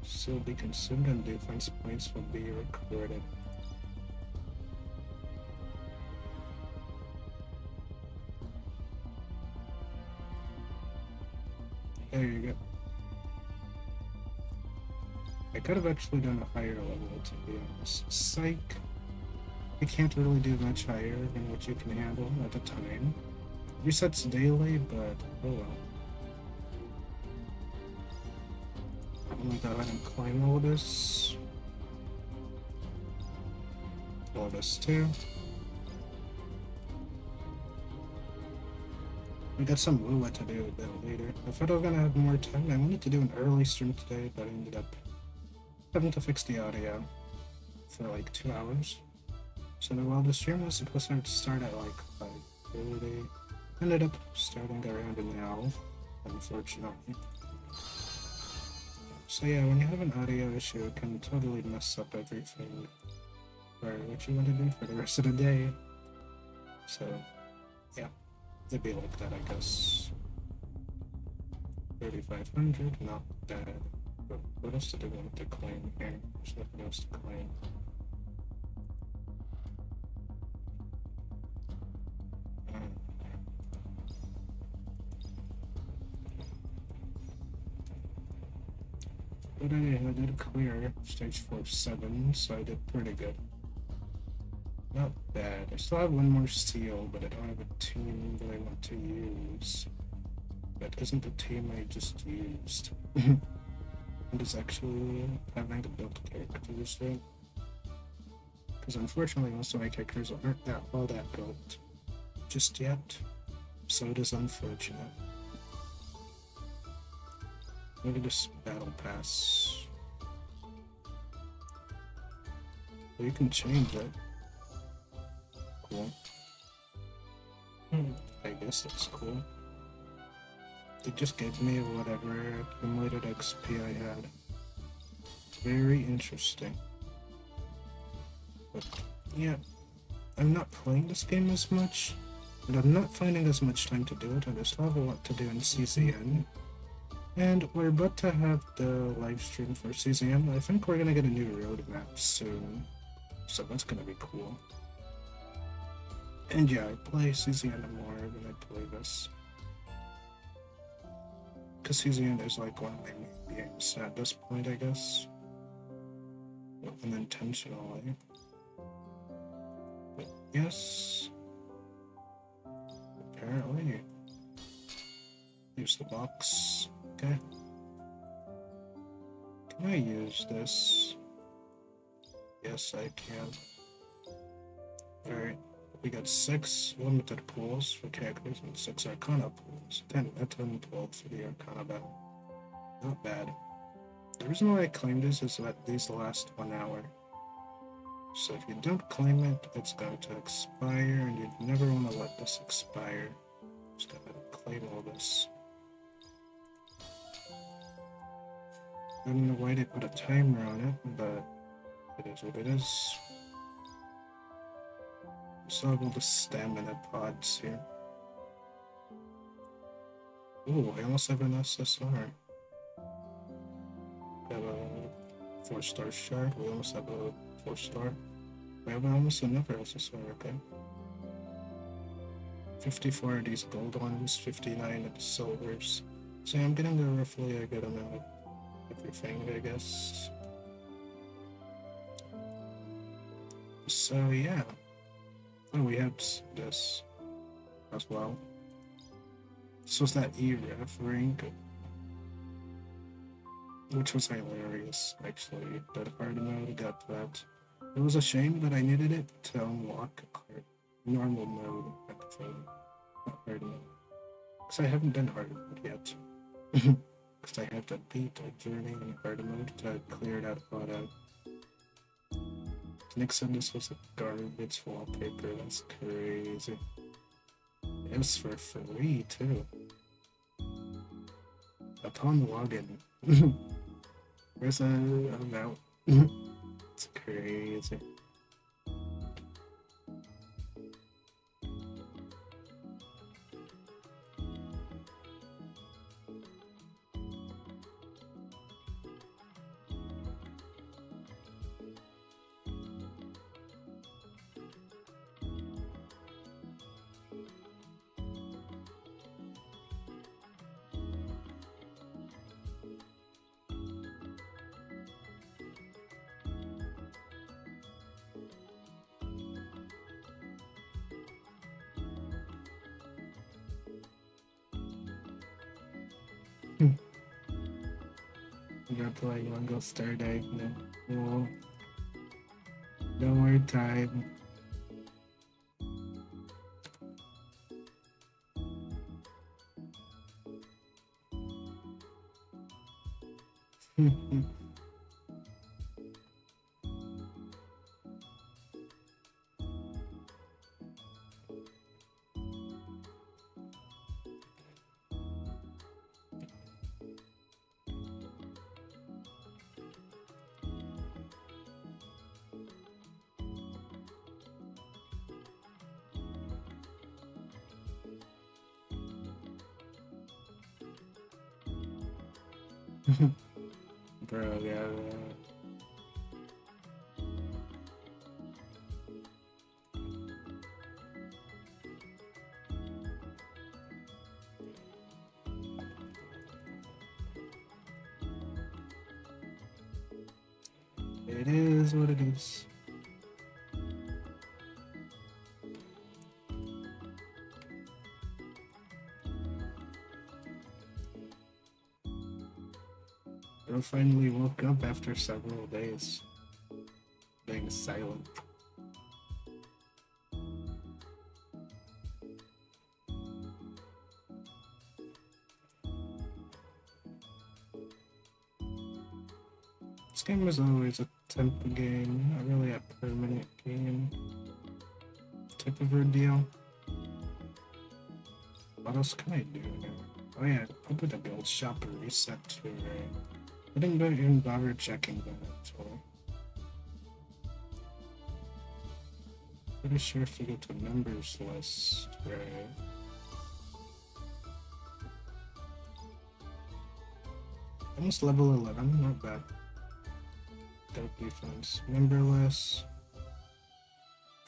still be consumed and defense points will be recorded. There you go. I could have actually done a higher level, to be honest. Psych. You can't really do much higher than what you can handle at the time. Resets daily, but oh well. I'm gonna go ahead and claim all this. All this too. We got some Lua to do a bit later. I thought I was gonna have more time. I wanted to do an early stream today, but I ended up having to fix the audio for like 2 hours. So while the stream was supposed to start at like 5:30, ended up starting around now, unfortunately. So yeah, when you have an audio issue, it can totally mess up everything for what you want to do for the rest of the day. So yeah, it'd be like that, I guess. 3,500, not bad. But what else did I want to claim here? There's nothing else to claim. But I did clear stage 4-7, so I did pretty good. Not bad. I still have one more seal, but I don't have a team that I want to use. That isn't the team I just used. It is actually having to build characters, right? Because unfortunately most of my characters aren't all that built just yet. So it is unfortunate. Look at this battle pass. Well, you can change it. Cool. I guess that's cool. It just gave me whatever accumulated XP I had. Very interesting. But yeah, I'm not playing this game as much, and I'm not finding as much time to do it. I still have a lot to do in CZN. And we're about to have the live stream for CZN. I think we're gonna get a new roadmap soon, so that's gonna be cool. And yeah, I play CZN more than I play this. Because CZN is like one of my main games at this point, I guess. Unintentionally. But yes. Apparently. Use the box. Okay. Can I use this? Yes, I can. Alright. We got 6 limited pools for characters and 6 Arcana pools. 10 pools for the Arcana battle. Not bad. The reason why I claimed this is that these last 1 hour. So if you don't claim it, it's going to expire, and you never want to let this expire. Just gotta claim all this. I don't know why they put a timer on it, but it is what it is. So all the stamina pods here. Ooh, I almost have an SSR. We have a 4-star shard. We almost have a 4-star. We have almost another SSR, okay. 54 of these gold ones, 59 of the silvers. So I'm getting roughly a good amount of everything, I guess. So yeah. Oh, we have this as well. This was that E-Ref ring, which was hilarious, actually. That hard mode got that. It was a shame that I needed it to unlock normal mode, actually. Not hard mode. Because I haven't done hard mode yet. Because I had to beat a journey in hard mode to clear that part out. Nick said this was a garbage wallpaper. That's crazy. It was for free too. Upon login. Where's a amount? It's crazy. You're playing Mango Star Dive now. Oh, no more time. Bro, yeah. It is what it is. Bro finally woke up after several days being silent. This game is always a temp game, not really a permanent game type of ordeal. What else can I do here? Oh yeah, probably the build shop and reset too, right? I didn't even bother checking that actually. Pretty sure if you go to members list, right? Almost level 11, not bad. Dope defense. Member list.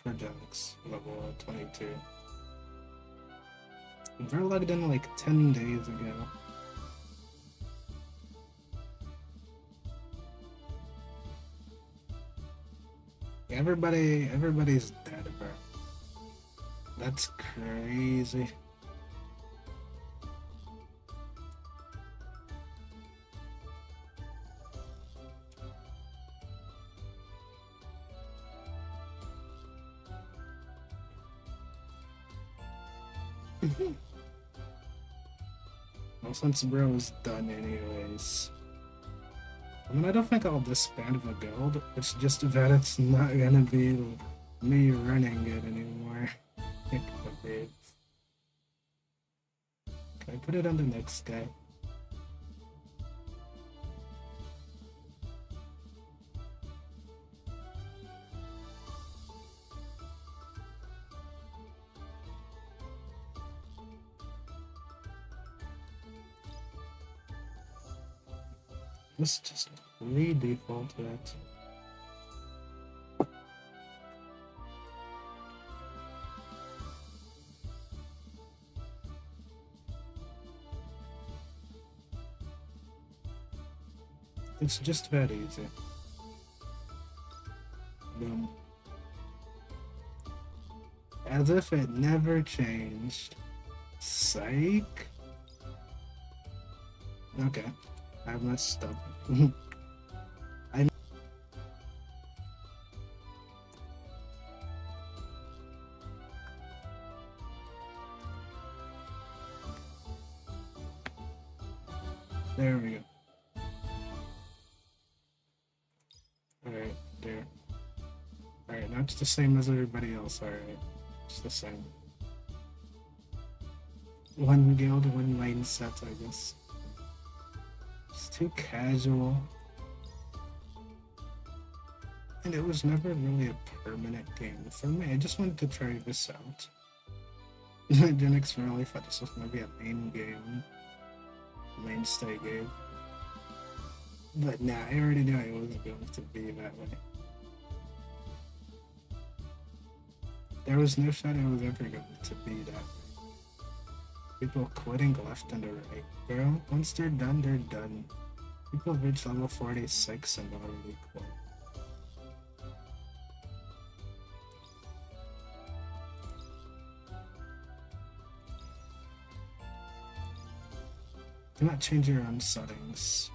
Projects, level 22. They're logged in like 10 days ago. Everybody's dead, bro. That's crazy. Well, since bro is done anyways. I mean, I don't think I'll disband the guild. It's just that it's not gonna be me running it anymore. It could be. Can I put it on the next guy? Let's just re-default it. It's just that easy. Boom. As if it never changed. Psych. Okay. I messed up. I There we go. Alright, there. Alright, now it's the same as everybody else, alright. It's the same. One guild, one mindset, I guess. It's too casual. And it was never really a permanent game for me. I just wanted to try this out. I didn't really thought this was gonna be a main game. Mainstay game. But nah, I already knew it wasn't going to be that way. There was no shot it was ever going to be that way. People quitting left and right. Girl, once they're done, they're done. People reach level 46 and already quit. Do not change your own settings.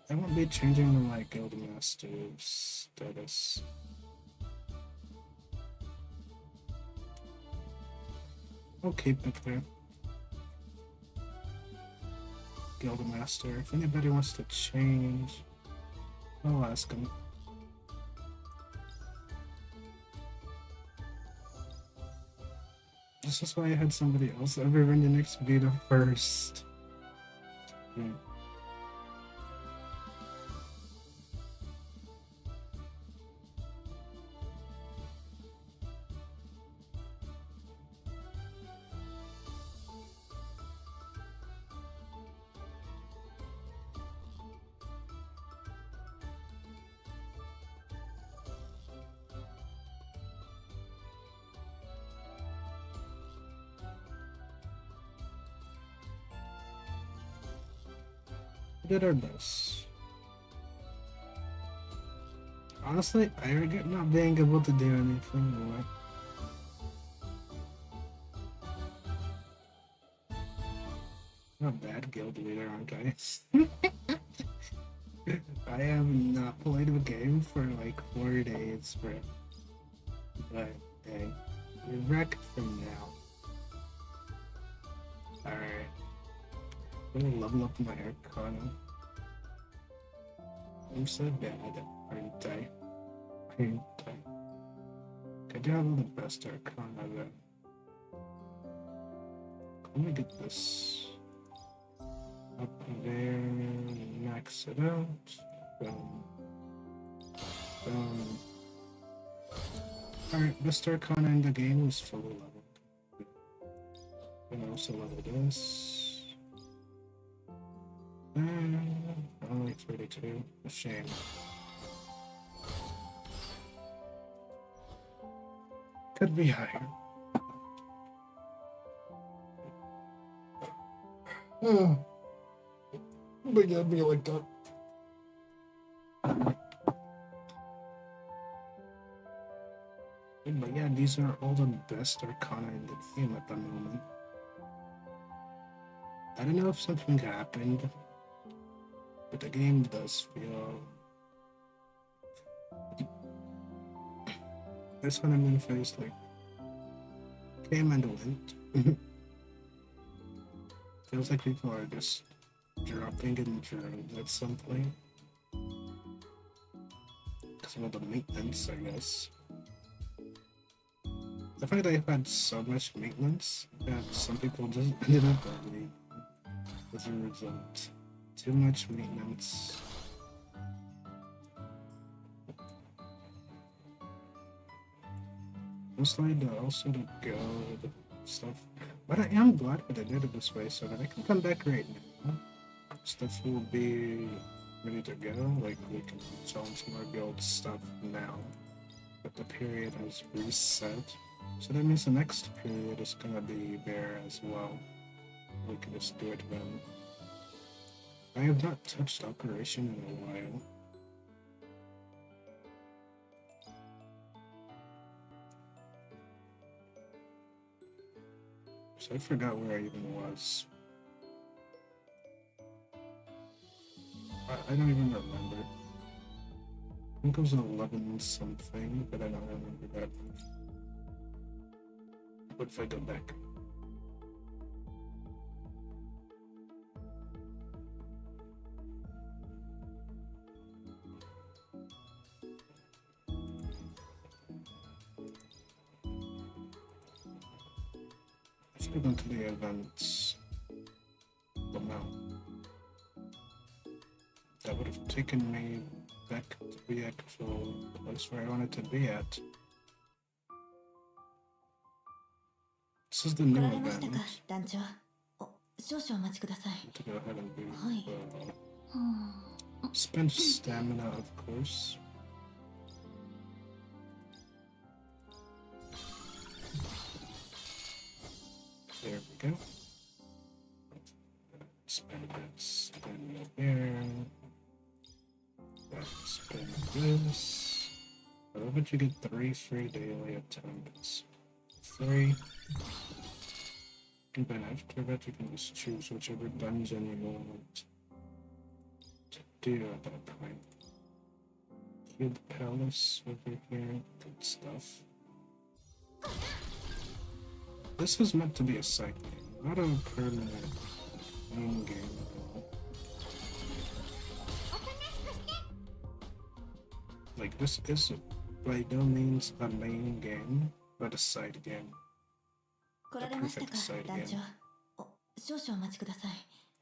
I won't be changing my guild master's status. I'll keep it there. Guild master. If anybody wants to change, I'll ask them. This is why I had somebody else ever run the next beta first. Yeah. We did our best. Honestly, I regret not being able to do anything more. I'm a bad guild leader, aren't I? I have not played the game for like 4 days, bro. But hey, we're wrecked from now. Alright. I'm gonna level up my Arcana. I'm so bad, aren't I? Aren't I? I do have all the best Arcana though. Let me get this up there, max it out. Boom. Boom. Alright, best Arcana in the game is fully leveled. And also level this. Only 32. A shame. Could be higher. But yeah, be like that. But yeah, these are all the best Arcana in the game at the moment. I don't know if something happened, but the game does feel... This one I'm in phase like came and went. Feels like people are just dropping in droves at some point. Because of all the maintenance, I guess. The fact that I've had so much maintenance that some people just ended up early as a result. Too much maintenance. Mostly also to go the stuff. But I am glad that I did it this way so that I can come back right now. Stuff will be ready to go. Like we can challenge more guild stuff now. But the period has reset. So that means the next period is gonna be there as well. We can just do it then. I have not touched Operation in a while. So I forgot where I even was. I don't even remember. I think it was 11 something, but I don't remember that. What if I go back? I should have gone to the events. Well, no. That would have taken me back to the actual place where I wanted to be at. This is the new 来られました event. か、団長。少々お待ちください。 To go ahead and do. はい。Spend stamina, of course. There we go. Spend that stamina there. Spend this. I love that you get 3 free daily attempts. 3. And then after that, you can just choose whichever dungeon you want to do at that point. Cube Palace over here, good stuff. This is meant to be a side game, not a permanent main game at all. Like, this is by no means a main game, but a side game. 来られましたか、団長。少々お待ちください。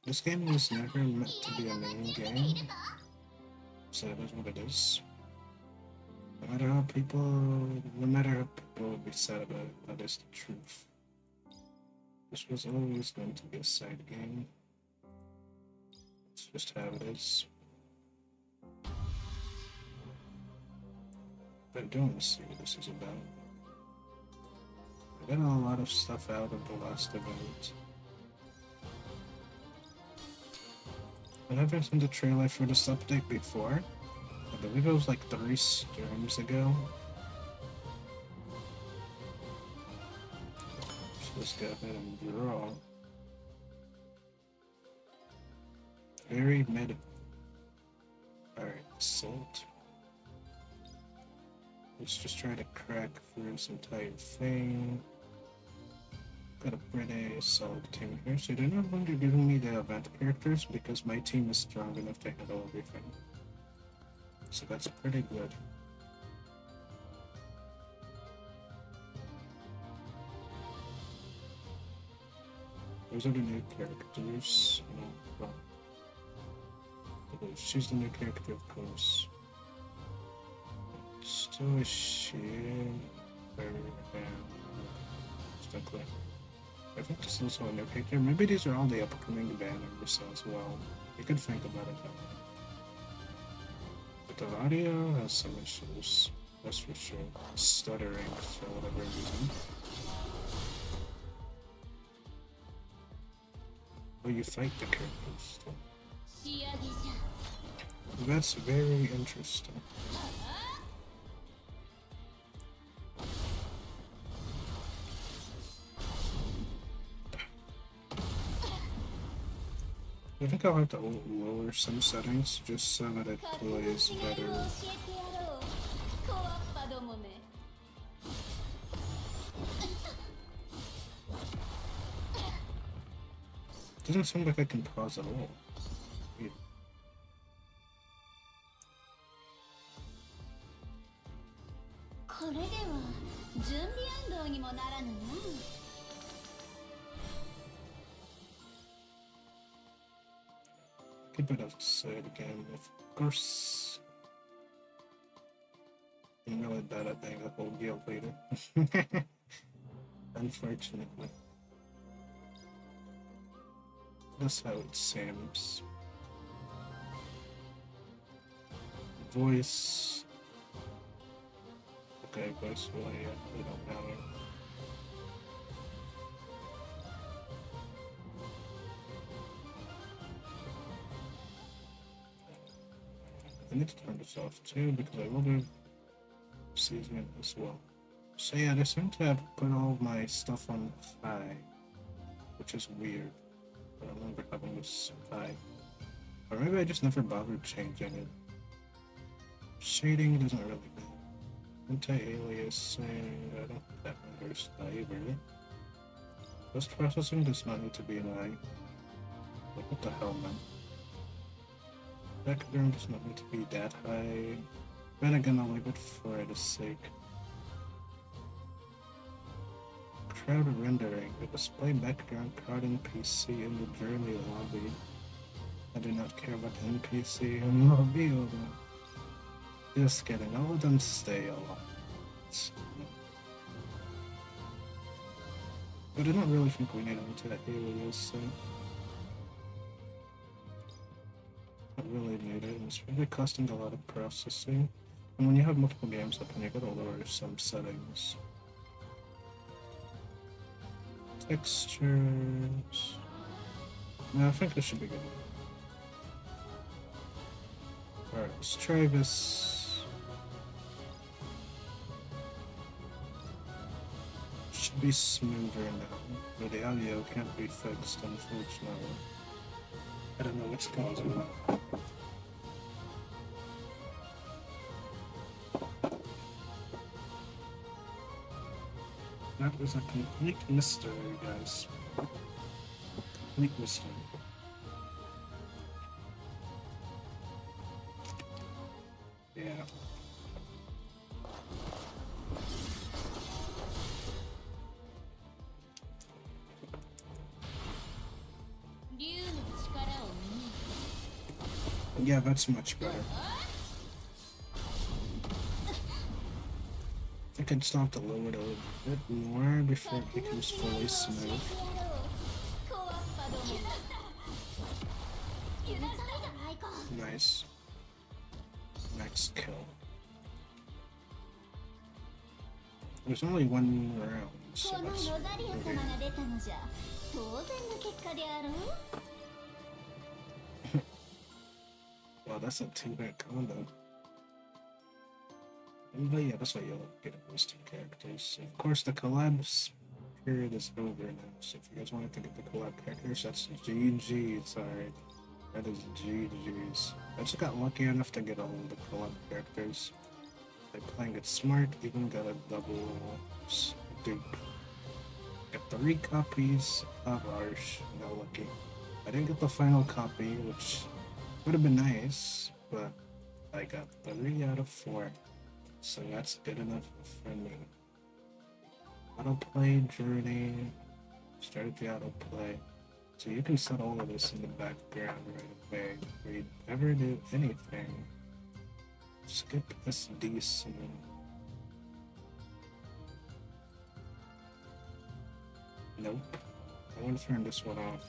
This game was never meant to be a main game, so it is what it is. No matter how people will be sad about it, that is the truth. This was always going to be a side game. It's just how it is. But I don't want to see what this is about. I got a lot of stuff out of the last event. I never seen the trailer for this update before. I believe it was like 3 streams ago. So let's go ahead and draw. Very mid. Alright, Salt. Let's just try to crack through this entire thing. Got a pretty solid team here, so they're not going to give me the event characters because my team is strong enough to handle everything. So that's pretty good. Those are the new characters. Well, she's the new character, of course. Still a shit. Still clear. I think this is also a new character. Maybe these are all the upcoming banners as well. You could think about it that way. But the audio has some issues. That's for sure. Stuttering for whatever reason. Oh, you fight the characters too. That's very interesting. I think I'll have to lower some settings just so that it plays better. doesn't seem like I can pause at all. Weird. これでは準備運動にもならぬな。Keep it outside again, of course. I'm really bad at being a whole guild leader. Unfortunately. That's how it seems. Voice. Okay, voice really, they don't matter. I need to turn this off too because I will do CZN as well. So yeah, they seem to have put all my stuff on high, which is weird. I don't remember having this high. Or maybe I just never bothered changing it. Shading doesn't really matter. Anti-aliasing, I don't think that matters either. Post-processing does not need to be an eye. Like, what the hell, man? Background does not need to be that high. Then again, I'll leave it for the sake. Crowd rendering. The display background crowd NPC in the journey lobby. I do not care about the NPC in the lobby, although. Just kidding, all of them stay alive. But I don't really think we need anti-aliasing. Not really need it, it's probably costing a lot of processing. And when you have multiple games open, you gotta lower some settings. Textures. No, I think this should be good. Alright, let's try this. Should be smoother now, but the audio can't be fixed, unfortunately. I don't know what's going on. That was a complete mystery, guys. Complete mystery. Yeah. Yeah, that's much better. I think I just have to lower it a bit more before it becomes fully smooth. Nice. Next kill. There's only one round, so that's okay. Wow, that's a 2-hit combo. But yeah, that's why you'll get those two characters. Of course, the collabs period is over now, so if you guys wanted to get the collab characters, that's GG's, alright. That is GG's. I just got lucky enough to get all of the collab characters. By playing it smart, even got a double dupe. Got 3 copies of Arsh, got lucky. I didn't get the final copy, which would have been nice, but I got 3 out of 4. So that's good enough for me. Autoplay journey, started the autoplay. So you can set all of this in the background right away. Before you ever do anything, skip SD scene. Nope. I want to turn this one off.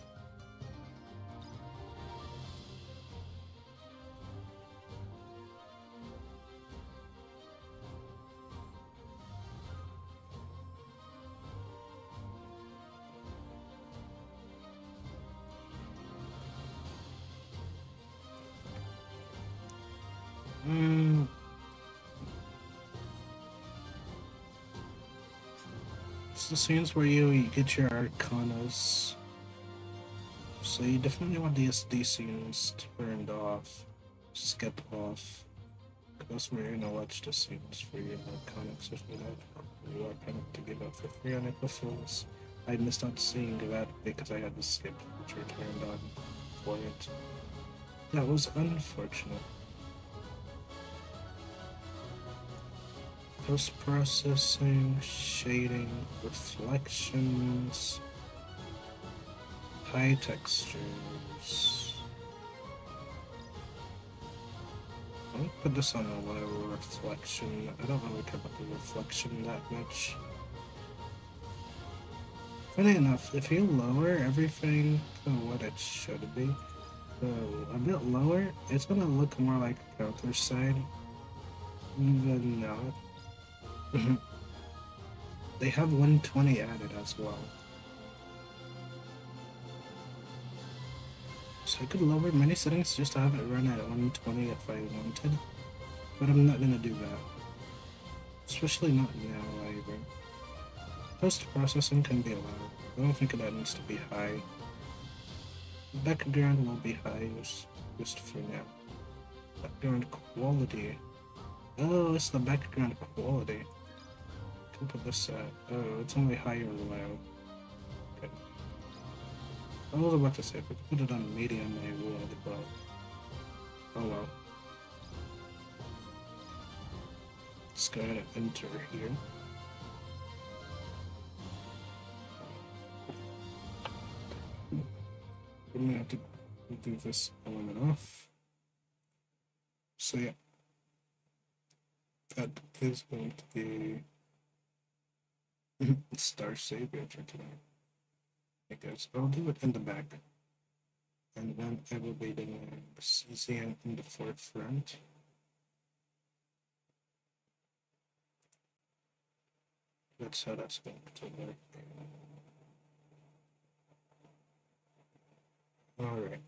It's the scenes where you get your arcanas. So you definitely want the SD scenes turned off. Skip off. That's where you're gonna watch the scenes for your arcana, especially that you are kind of to give up for free on April Fools. I missed out seeing that because I had the skip feature turned on for it. That was unfortunate. Post-processing, shading, reflections, high textures. I'll put this on a low reflection. I don't really care about the reflection that much. Funny enough, if you lower everything to what it should be, so a bit lower, it's gonna look more like Counter-Side. Even not. They have 120 added as well. So I could lower many settings just to have it run at 120 if I wanted. But I'm not gonna do that. Especially not now either. Post-processing can be low. I don't think that needs to be high. Background will be high just for now. Background quality. Oh, it's the background quality. I can put this at, oh, it's only high or low. Okay. I was about to say, if I could put it on medium, I would, but oh well. Let's go ahead and enter here. I'm gonna have to do this on and off. So yeah, that is going to be Star Savior for today. I guess I'll do it in the back, and then I will be doing CZN in the forefront. That's how that's going to work. Alright.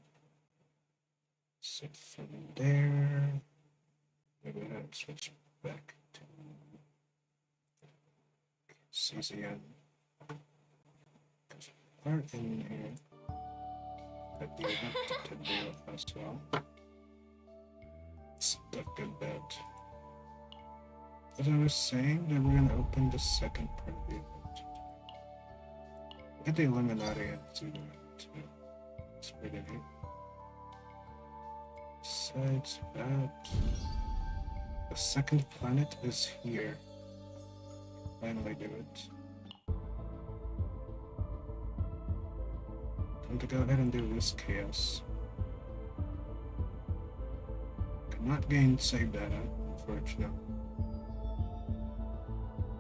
So from there, maybe I have to switch back to CZN. Because we are in here. But the event to do as well. Stuck a bit. As I was saying, that we're gonna open the second part of the event. Get the Illuminati into it too. It's pretty neat. Besides that, the second planet is here. Finally do it. Time to go ahead and do this chaos. Cannot gain save data, unfortunately.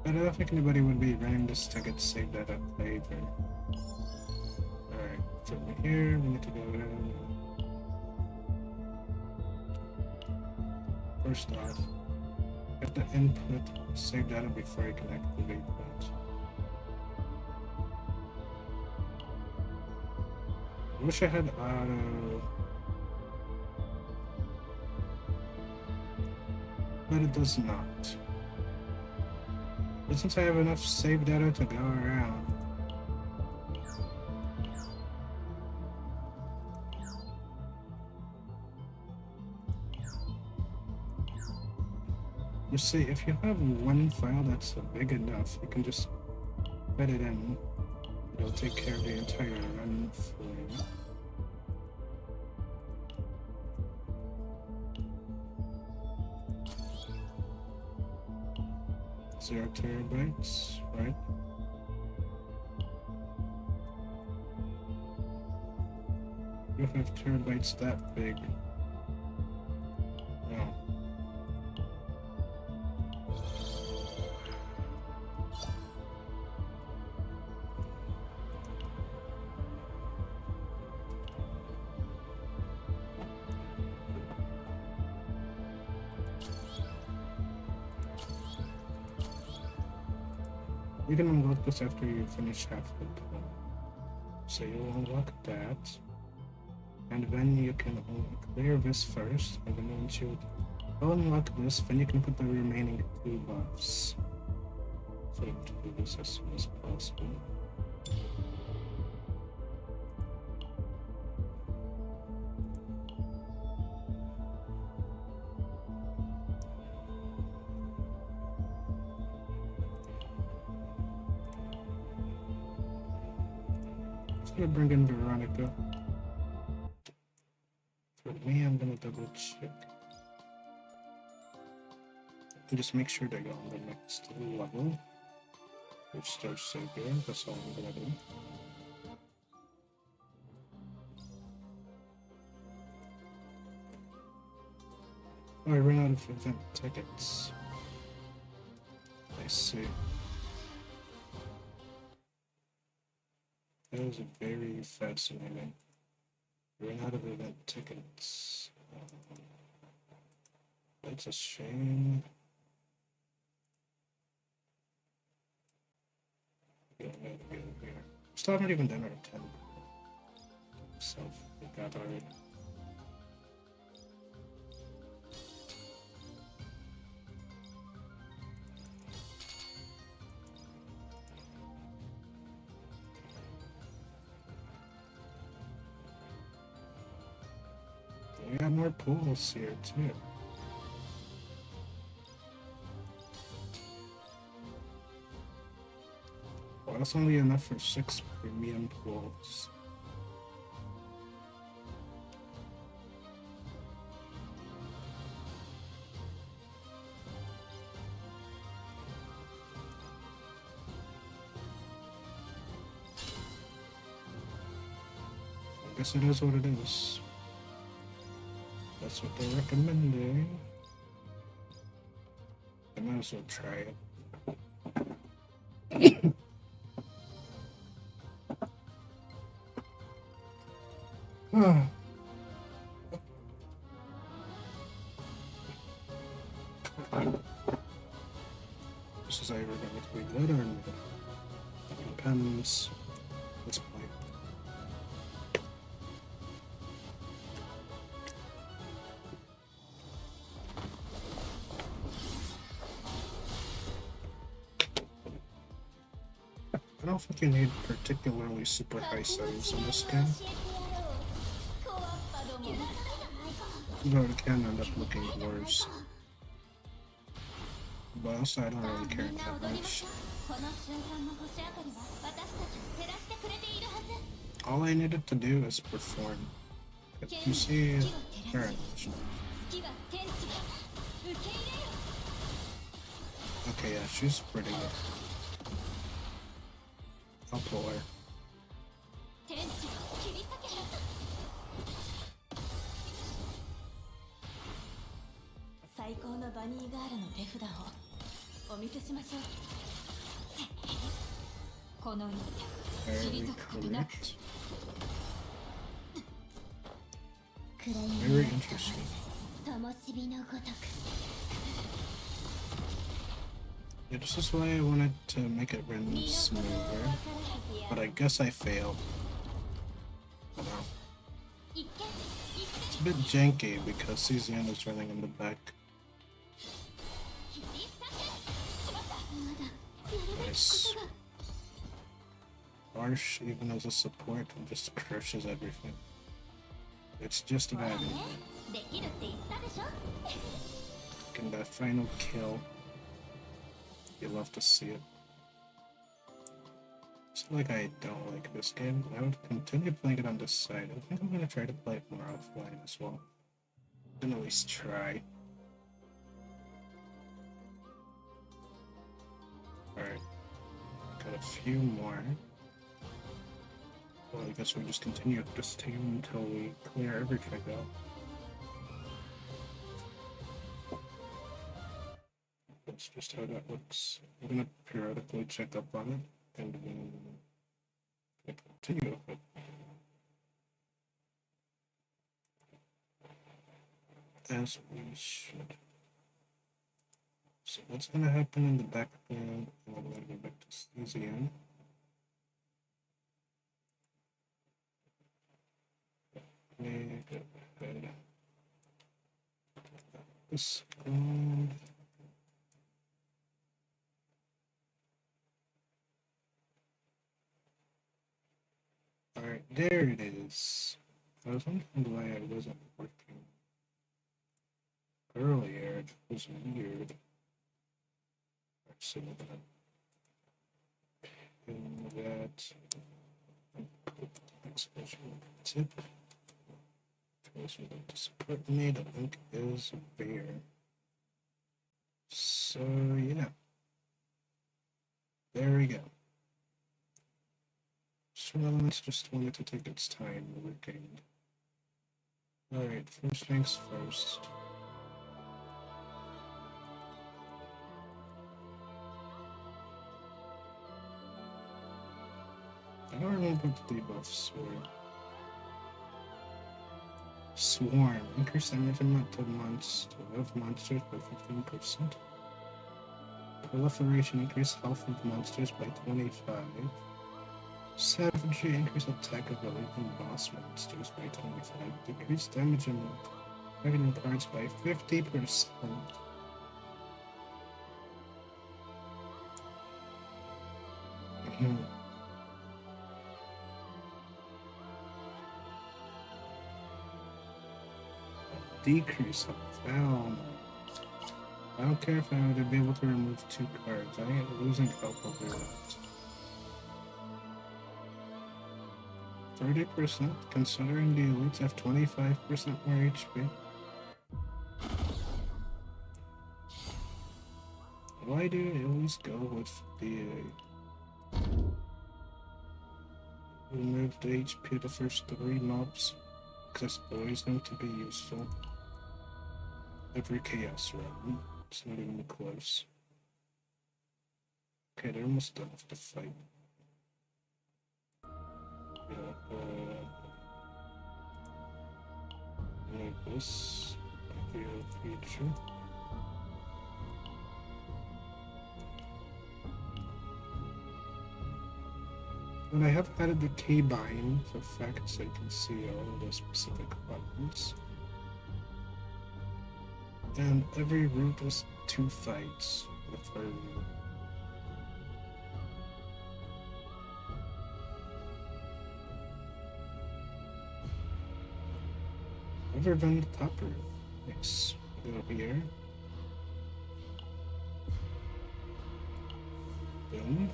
But I don't think anybody would be running this to get saved data either. Alright, from here we need to go ahead and first off, get the input save data before you can activate that. I wish I had auto, but it does not. But since I have enough save data to go around, you see, if you have one file that's big enough, you can just fit it in. It'll take care of the entire run for you. Zero terabytes, right? You have terabytes that big. No. You can unlock this after you finish half the tunnel. So you'll unlock that, and then you can clear this first, and then once you unlock this, then you can put the remaining 2 buffs. So to do this as soon as possible. gonna bring in Veronica. For me, I'm gonna double check. And just make sure they go on the next level. Which starts safe here. That's all I'm gonna do. Oh, I ran out of event tickets. I see. That was very fascinating. Ran out of event tickets. That's a shame. Yeah, I gotta get in here. Still haven't even done our 10. So, we got already. We got more pools here too. Well, that's only enough for 6 premium pools. I guess it is what it is. That's what they're recommending. I might as well try it. This is either going to be good or not. It depends. Let's play. I don't think you need particularly super high settings in this game. Though it can end up looking worse. But also I don't really care that much. All I needed to do is perform. You see, alright. Okay, yeah, she's pretty good. I'll pull her. Very interesting. Yeah, this is why I wanted to make it run smoother, but I guess I failed. I don't know. It's a bit janky because CZN is running in the back. Nice. Harsh, even as a support, just crushes everything. It's just about it. And that final kill. You love to see it. It's like I don't like this game, but I would continue playing it on this side. I think I'm gonna try to play it more offline as well. And at least try. Alright. Got a few more. Well, I guess we just continue with this team until we clear everything out. That's just how that looks. I'm gonna periodically check up on it and then continue with it. As we should. So what's gonna happen in the background? I'm gonna go back to CZN. This Alright, there it is. I was wondering why it wasn't working earlier. It was weird. So we're gonna pin that and put Next version tip. If you want to support me, the link is there. So yeah. There we go. Surveillance just wanted to take its time working. Alright, first things first. I don't remember what the debuffs were. Swarm. Increase damage amount to monsters by 15%. Proliferation. Increase health of monsters by 25. Savagery. Increase attack ability and boss monsters by 25. Decrease damage amount targeting cards by 50%. Decrease health. Hell no. I don't care if I would be able to remove 2 cards. I ain't losing health over that. 30%, considering the elites have 25% more HP. Why do I always go with the remove the HP of the first 3 mobs? Because it's always going to be useful. Every chaos round. It's not even close. Okay, they're almost done with the fight. Like this video feature. And I have added the keybind effect so you can see all the specific buttons. And every route is 2 fights. Ever been the top route? Yes. Go here. Boom.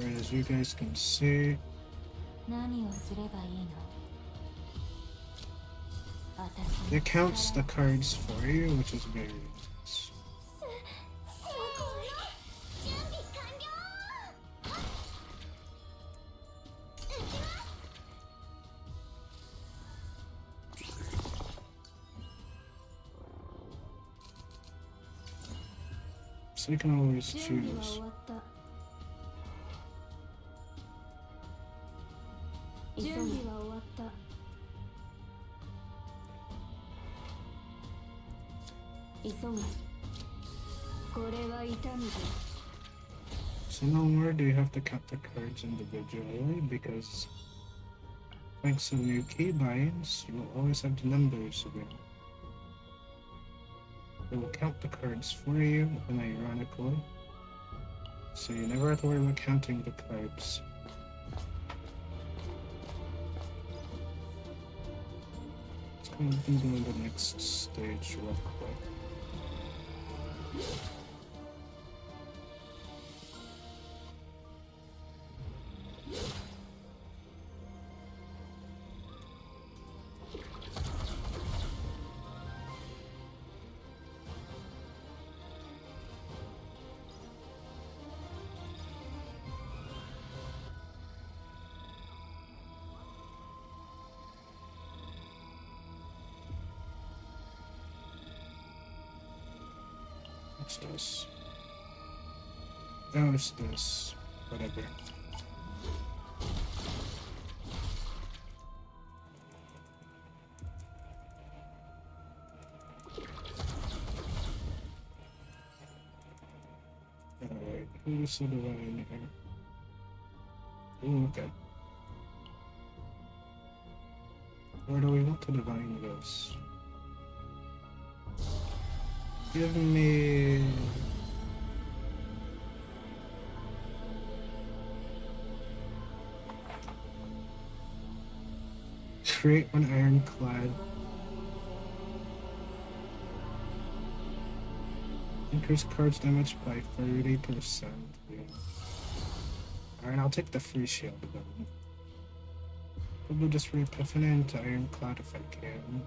Alright, as you guys can see, it counts the cards for you, which is very nice. So you can always choose. So no more do you have to count the cards individually, because thanks to new keybinds, you will always have the numbers again. It will count the cards for you, and ironically, so you never have to worry about counting the cards. Let's go ahead and go to the next stage real quick. What's this? Oh, it's this. Whatever. Alright, who's the divine here? Ooh, okay. Where do we want to divine this? Give me... Create one ironclad. Increase cards damage by 30%. Yeah. Alright, I'll take the free shield then. Probably just re-epiphany into ironclad if I can.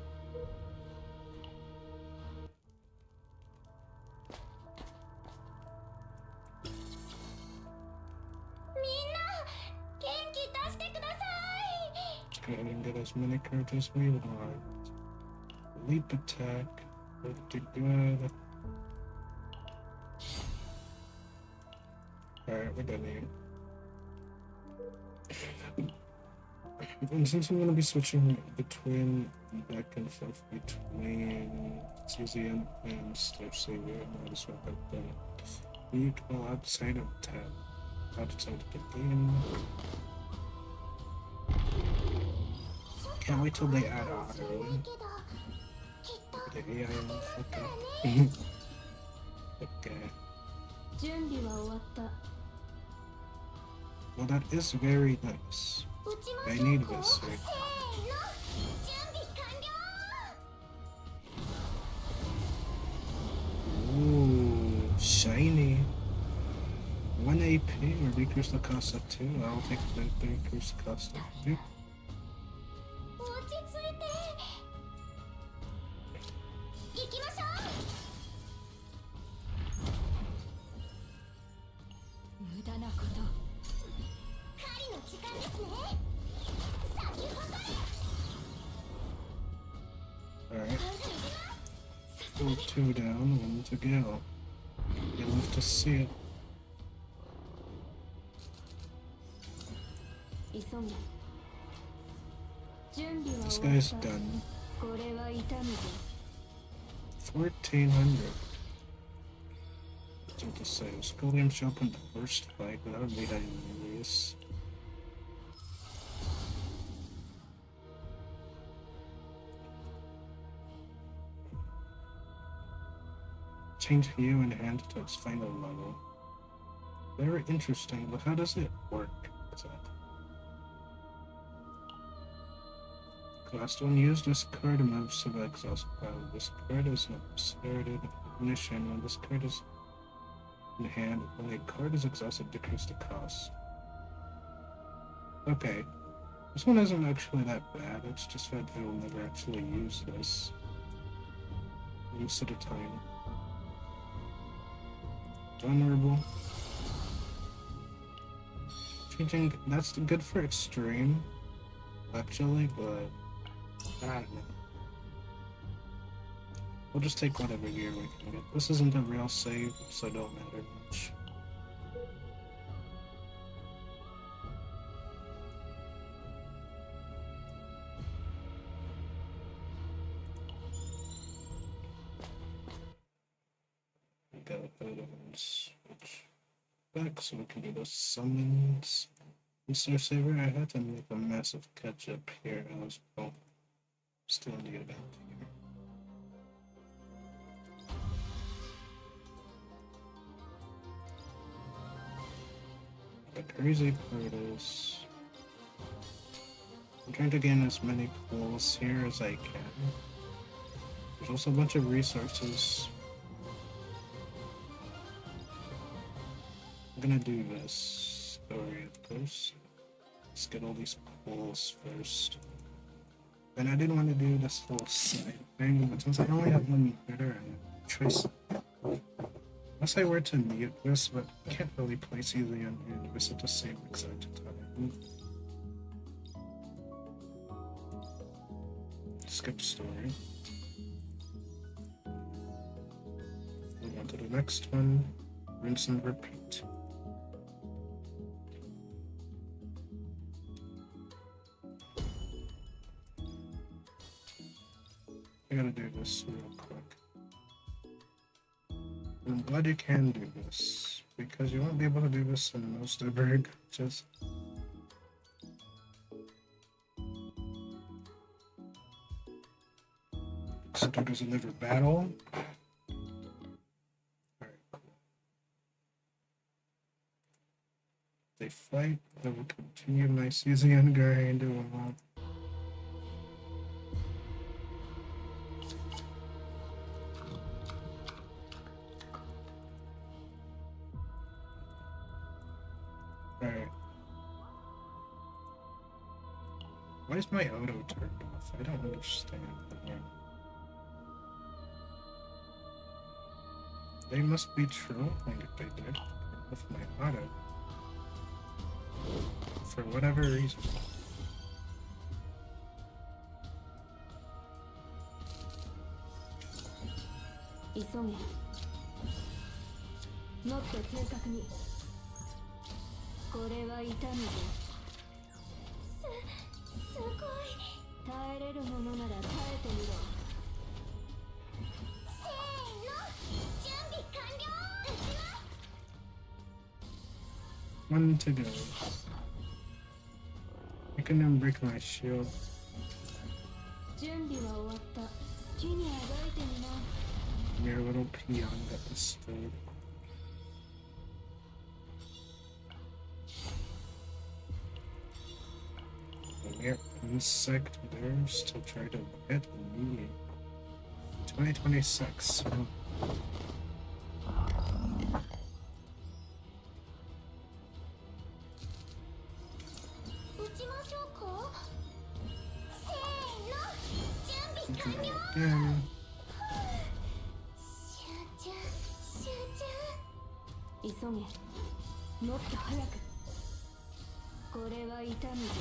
Let's go ahead and get as many cards as we want. Leap attack. Pretty good. Alright, we're done here. And since I'm going to be switching back and forth between CZN and Star Savior, I might as well have that. Mute while outside of tab. Outside of the game. Can't wait till they add auto. The AI will fuck up. Okay. Well, that is very nice. I need this. Right? Ooh, shiny. 1 AP or decrease the cost of 2. I'll take the decrease the cost of 2. Alright. 2 down, 1 to go. You'll have to see it. This guy's done. 1400. That's what to say. Scullium show up in the first fight, but that would be hilarious. Change hue and hand to its final level. Very interesting, but how does it work exactly? Last one, use this card to move sub-exhaust pile. This card is not started ignition. When this card is in hand, when a card is exhausted, decrease the cost. Okay. This one isn't actually that bad, it's just that I will never actually use this. Use at a time. Vulnerable. Changing, that's good for extreme, actually, but I don't know. We'll just take whatever gear we can get. This isn't a real save, so it don't matter much. Go ahead and switch back so we can do the summons. In Star Saver, I had to make a massive catch up here. I was still in the event here. The crazy part is I'm trying to gain as many pulls here as I can. There's also a bunch of resources. I'm gonna do this story, of course. Let's get all these pulls first. And I didn't want to do this whole side thing, but since I only have one better and choice. Unless I were to mute this, but I can't really play CZN and this at the same exact time. Skip story. Move on to the next one. Rinse and repeat. I gotta do this real quick. I'm glad you can do this, because you won't be able to do this in most other glitches. Except does it never battle. Alright, cool. They fight, I will continue my CZN grind. Alright. Why is my auto turned off? I don't understand. They must be trolling if they did. With my auto. For whatever reason. 急げ。もっと正確に。これは痛みぞ。すごい。耐えれるものなら耐えてみろ。せーの、準備完了。撃ちます。 One to go. I can then break my shield. 準備は終わった。好きにあがいてみな。 Your little peon got destroyed. Mere insect there still try to hit me. 2026. Oh. 撃ちましょうか。せーの、準備 Try 完了。 again. 集中、集中。急げ。もっと早く。これは痛みぞ。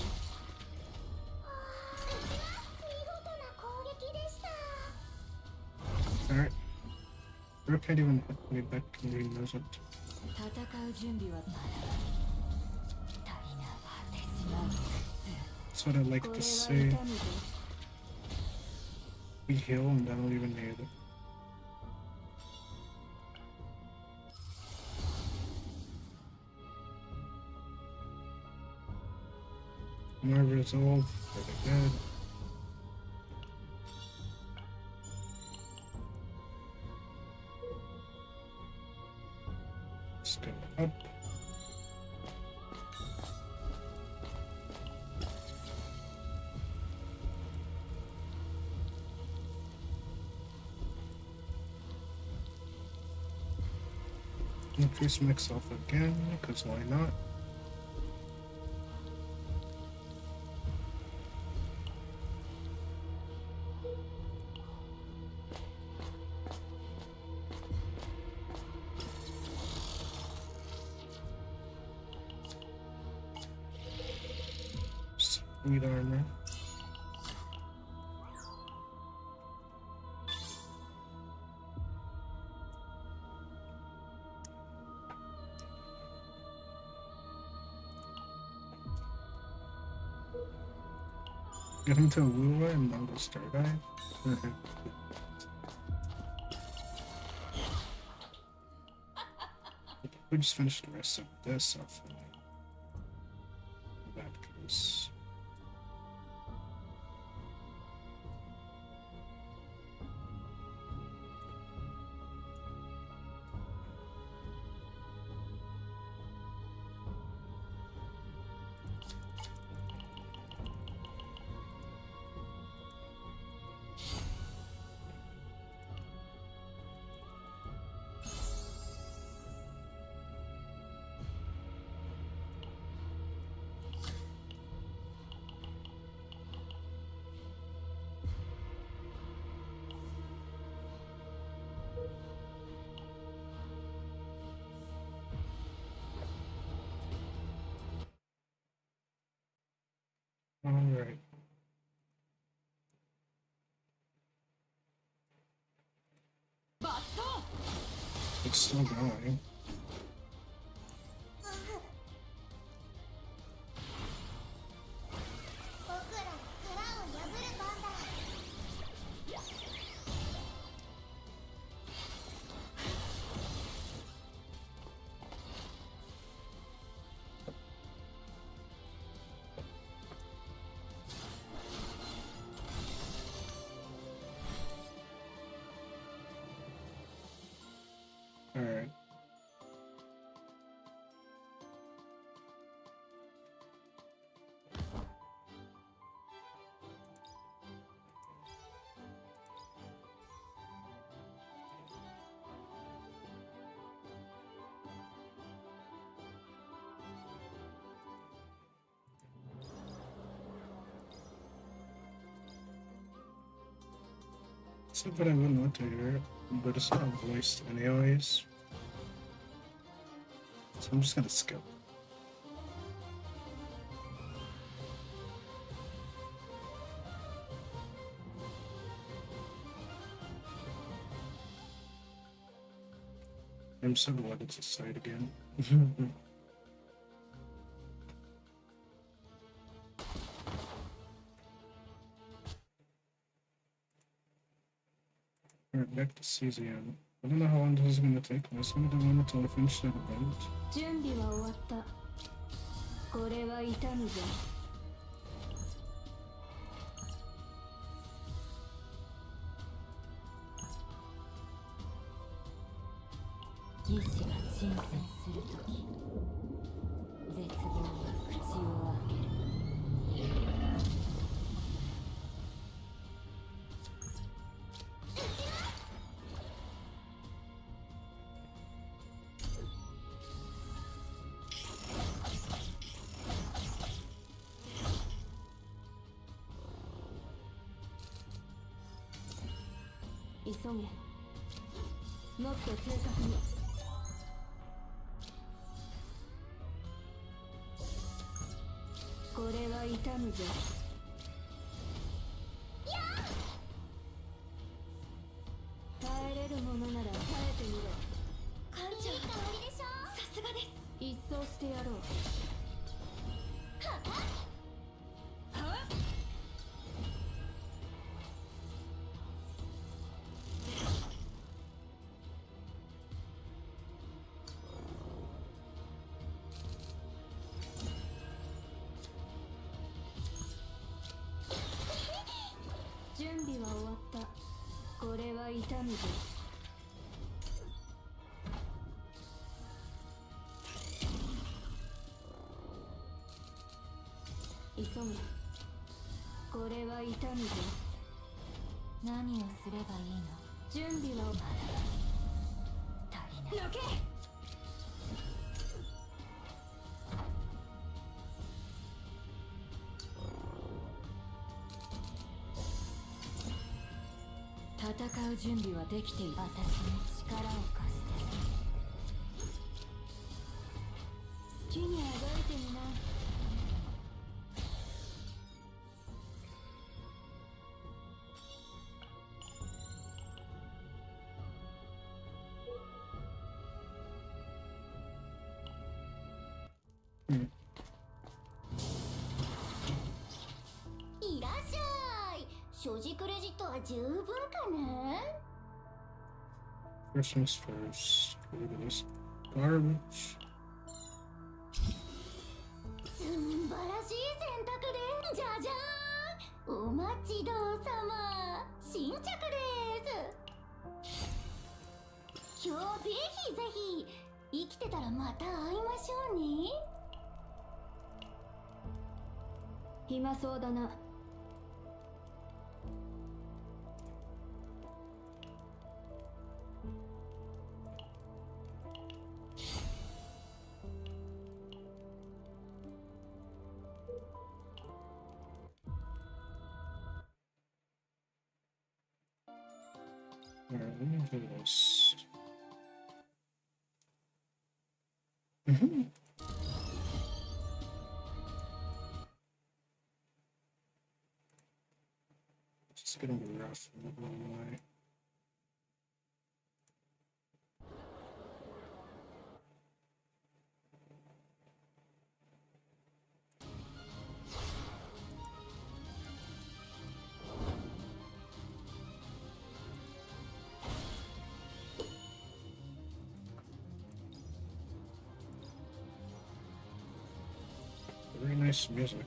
見事な攻撃でした。 Alright. Brooke can't even hit me back and he knows it. 戦う準備はまだ。足りな果てしまう苦痛。 That's what I like これ to は say. 痛みぞ。 We heal and I don't even need it. More resolve. Pretty good. Let's go up. Increase myself again, because why not? Sweet armor. Get him to Lua and then go Star Dive. We just finished the rest of this off. That goes. All right. It's still going. 僕らの殻を破る番だ。 All right. Except that I wouldn't want to hear it, but it's not voiced anyways. So I'm just gonna skip. I'm so glad it's a site again. Alright, back to CZN. I don't know how long this is gonna take. I just wanted to wait until I finish that event. 準備は終わった。これは痛むぞ。義士が沈潜するとき、絶望は口を開ける。急げ。もっと正確に。これは痛むぞ。耐えれるものなら耐えてみろ。艦長、いい香りでしょ。さすがです。一掃してやろう。準備は終わった。これは痛むぞ。急げ。これは痛むぞ。何をすればいいの？準備はまだ足りない。どけ！戦う準備はできている。私に力を貸して。好きにあがいてみな。いらっしゃい。所持クレジットは十分かな。 First things first. Get rid of this garbage. 素晴らしい選択で。じゃじゃーん。お待ちどうさま。新着です。今日ぜひぜひ生きてたらまた会いましょうね。暇そうだな。Alright, let me do this. It's gonna be rough. I'm not gonna lie. Very nice music.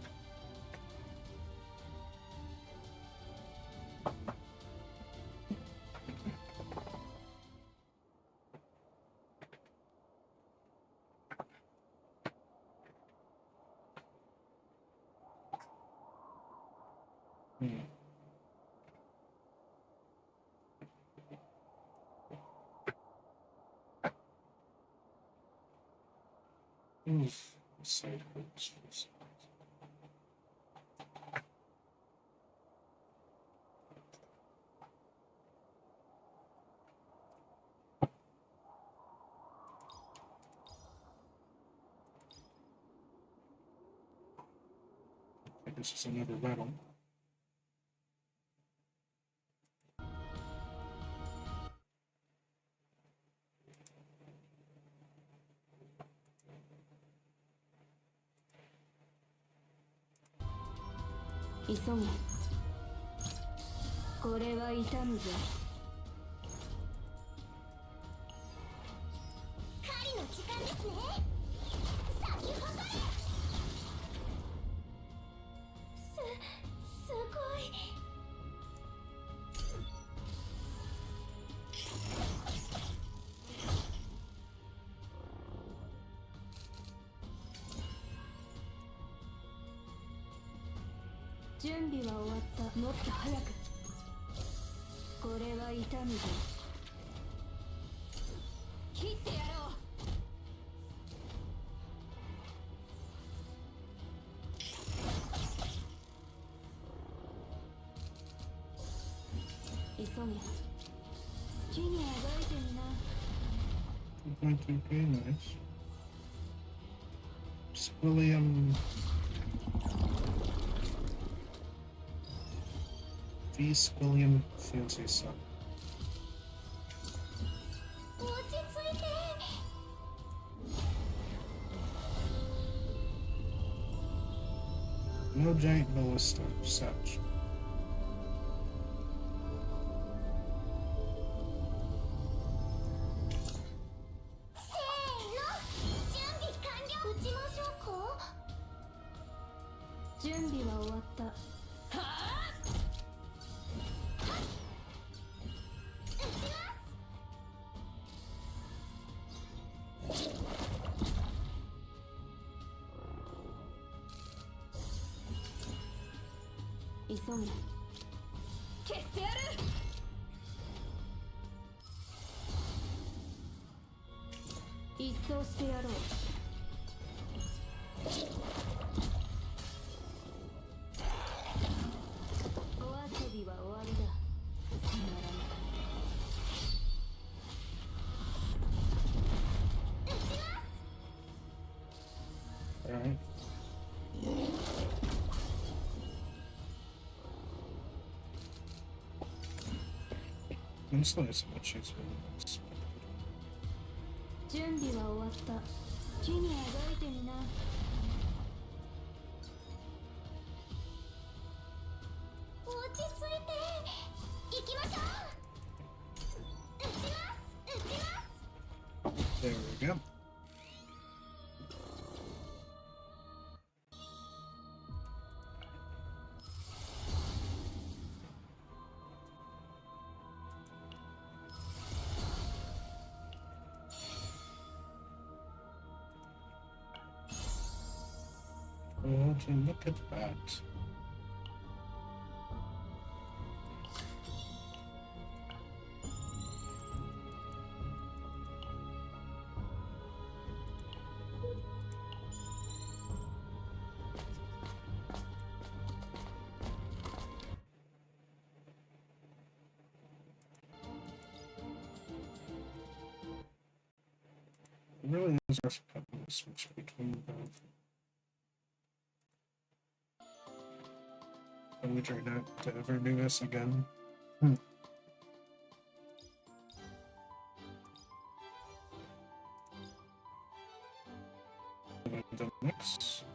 Oof, side hurts. This is another battle.急げ。これは痛むぞ。狩りの時間ですね。先ほどれ。すごい。準備は終わった。もっと早く。これは痛むぞ。切ってやろう。急げ。好きにあがいてみな。Okay, nice. Squillium. V Squillium Fancy Sun. 落ち着いて。No giant ballista, such. せーの。準備完了。撃ちましょうか。準備は終わった。はあ。撃ちます。急げ。消してやる。一掃してやろう。お遊びは終わりだ。つまらない。撃ちます。 Alright. This one is much easier than expected. 準備は終わった。好きにあがいてみな。落ち着いて。行きましょう。撃ちます。撃ちます。 There we go. Oh, look at that. It really is worth having to switch between both. And we try not to ever do this again. And the next.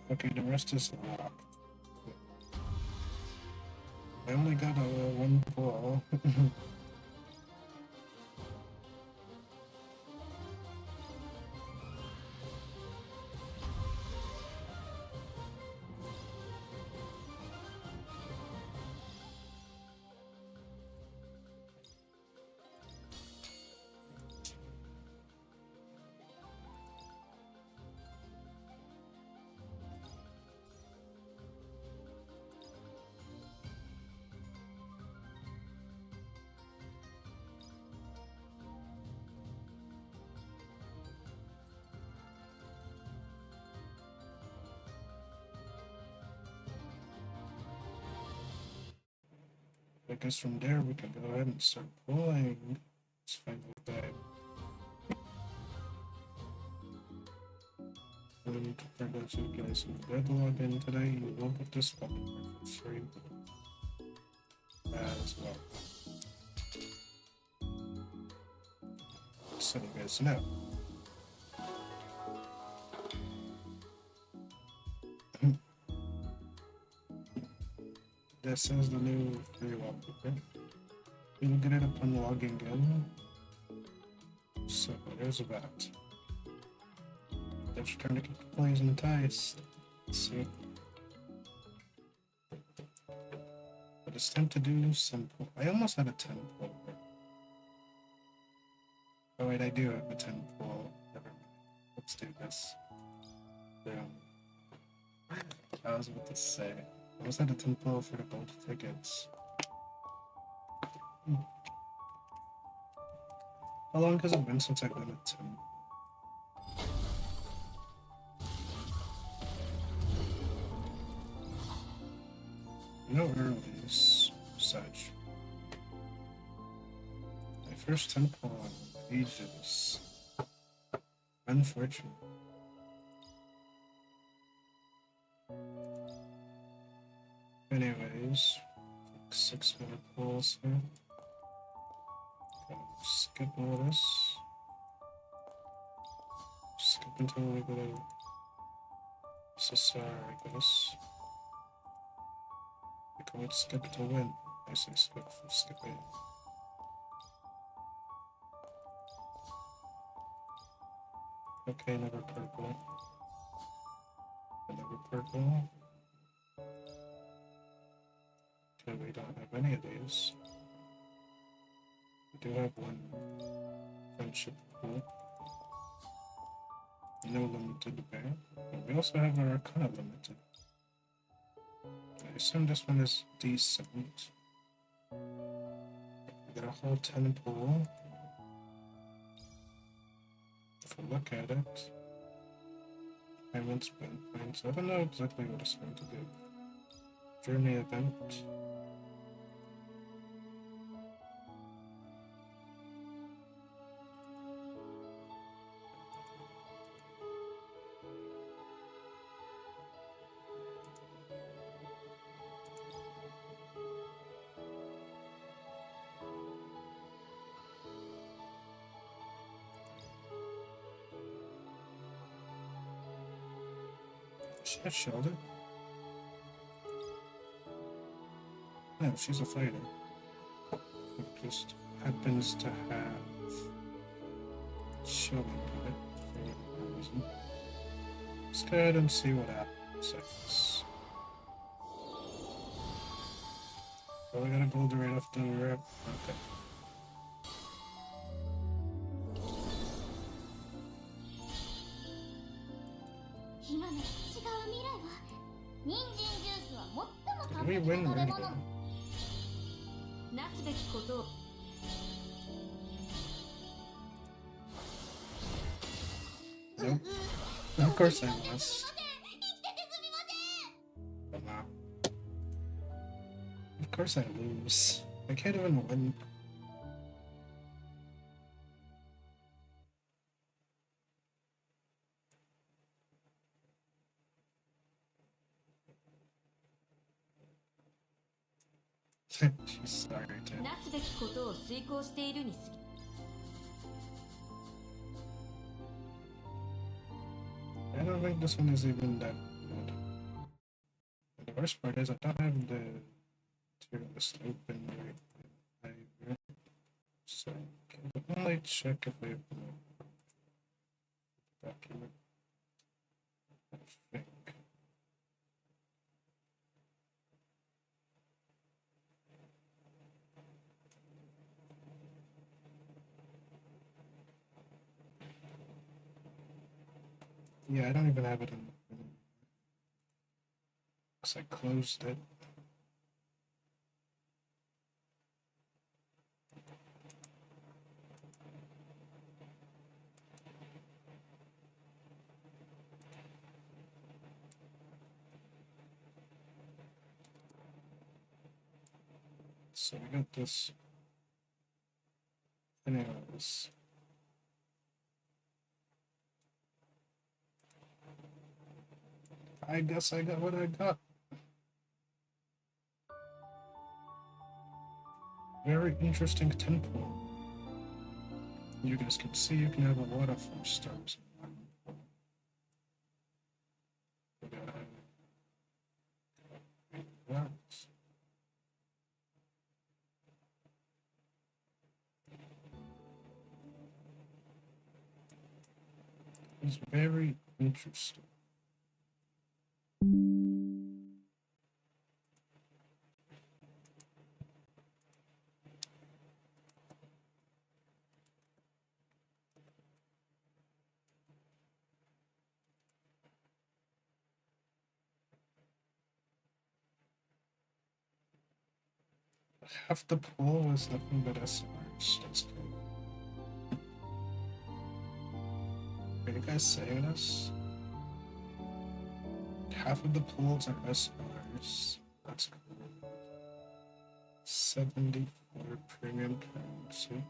Okay, the rest is locked. I only got one ball. guess from there we can go ahead and start pulling. Let's find out that. And for those of you guys who did log in today, you will get this weapon for free as well. So you guys know. This is the new free wallpaper. You will get it upon logging in. So there's that. That's trying to keep the players enticed. Let's see. But it's time to do simple. I almost had a 10 pull. Oh wait, I do have a 10 pull. Never mind. Let's do this. I was about to say. I almost had a 10 pull for the gold tickets. How long has it been since I've done a 10? No earlies, such. My first 10 pull on ages. Unfortunate. Anyways, 6 more pulls here. Skip all this. Skip until we go to SSR, I guess. We call it skip to win. I say skip for skipping. Okay, another purple. Another purple. Okay, we don't have any of these. We do have one friendship pool. No limited bear. But we also have our Arcana limited. I assume this one is decent. We got a whole 10 pool. If we look at it, payments, spend points. I don't know exactly what it's going to do. Journey event. She a shoulder? No, she's a fighter. It just happens to have shielding on it for whatever reason. Let's go ahead and see what happens. Oh, we got a gold right off the rip. Okay. 今の違う未来は人参ジュースは最も Did 完 we 璧 win な or 食べ anything? 物なすべきことを Nope. Of course I lost. But nah. Of course I lose. I can't even win. She's sorry too. なすべきことを遂行しているに過ぎ I don't think this one is even that good. And the worst part is I don't have the tier list open right either. So I can only check if I open a document. I think. Yeah, I don't even have it in. Because I closed it. So we got this. Anyways. I guess I got what I got. Very interesting temple. You guys can see you can have a lot of 4 stars. It's very interesting. Half the pool was nothing but SRs. That's good. Are you guys saying this? Half of the pools are SRs. That's cool. 74 premium currency.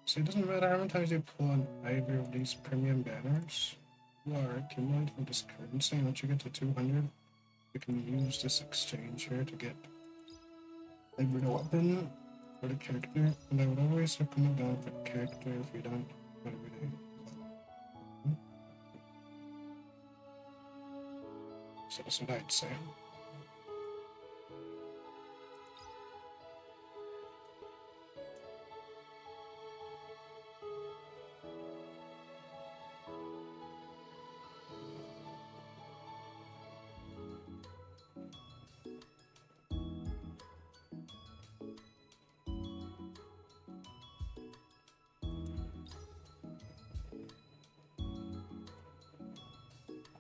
So it doesn't matter how many times you pull on either of these premium banners. You are accumulating this currency, and once you get to 200, you can use this exchange here to get a real weapon for the character. And I would always recommend going for the character if you don't want everything. So that's what I'd say.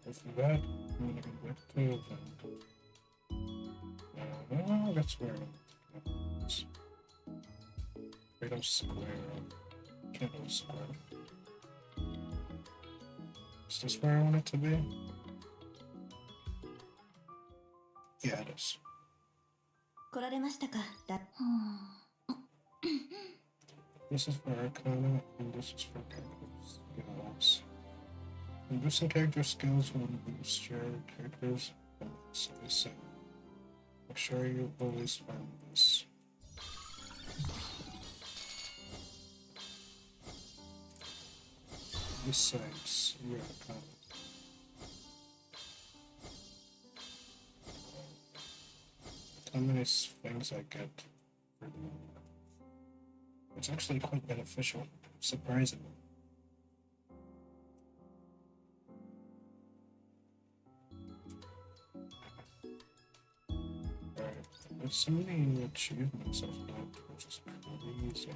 After that, I'm gonna go back to the that's where it's Freedom Square. Kendall Square. Is this where I want it to be? Yeah, it is. 来られましたか。This is for Arcana, and this is for character skills. And boosting character skills will boost your character's abilities. So make sure you always find this. Besides, your Arcana. How many things I get for doing that? It's actually quite beneficial, surprisingly. Alright, there's so many achievements I've got, which is crazy.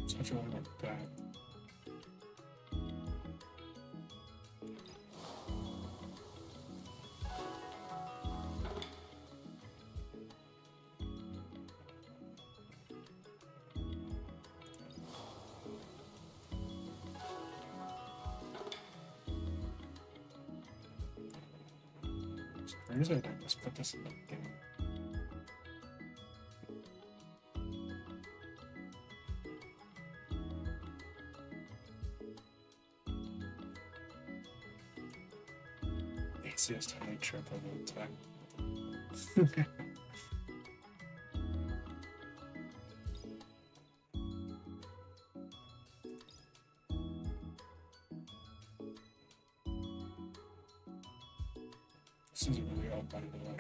Such a one like that. It's crazy that I just put this in the game. Easiest to make trip of all time. This is real, by the way.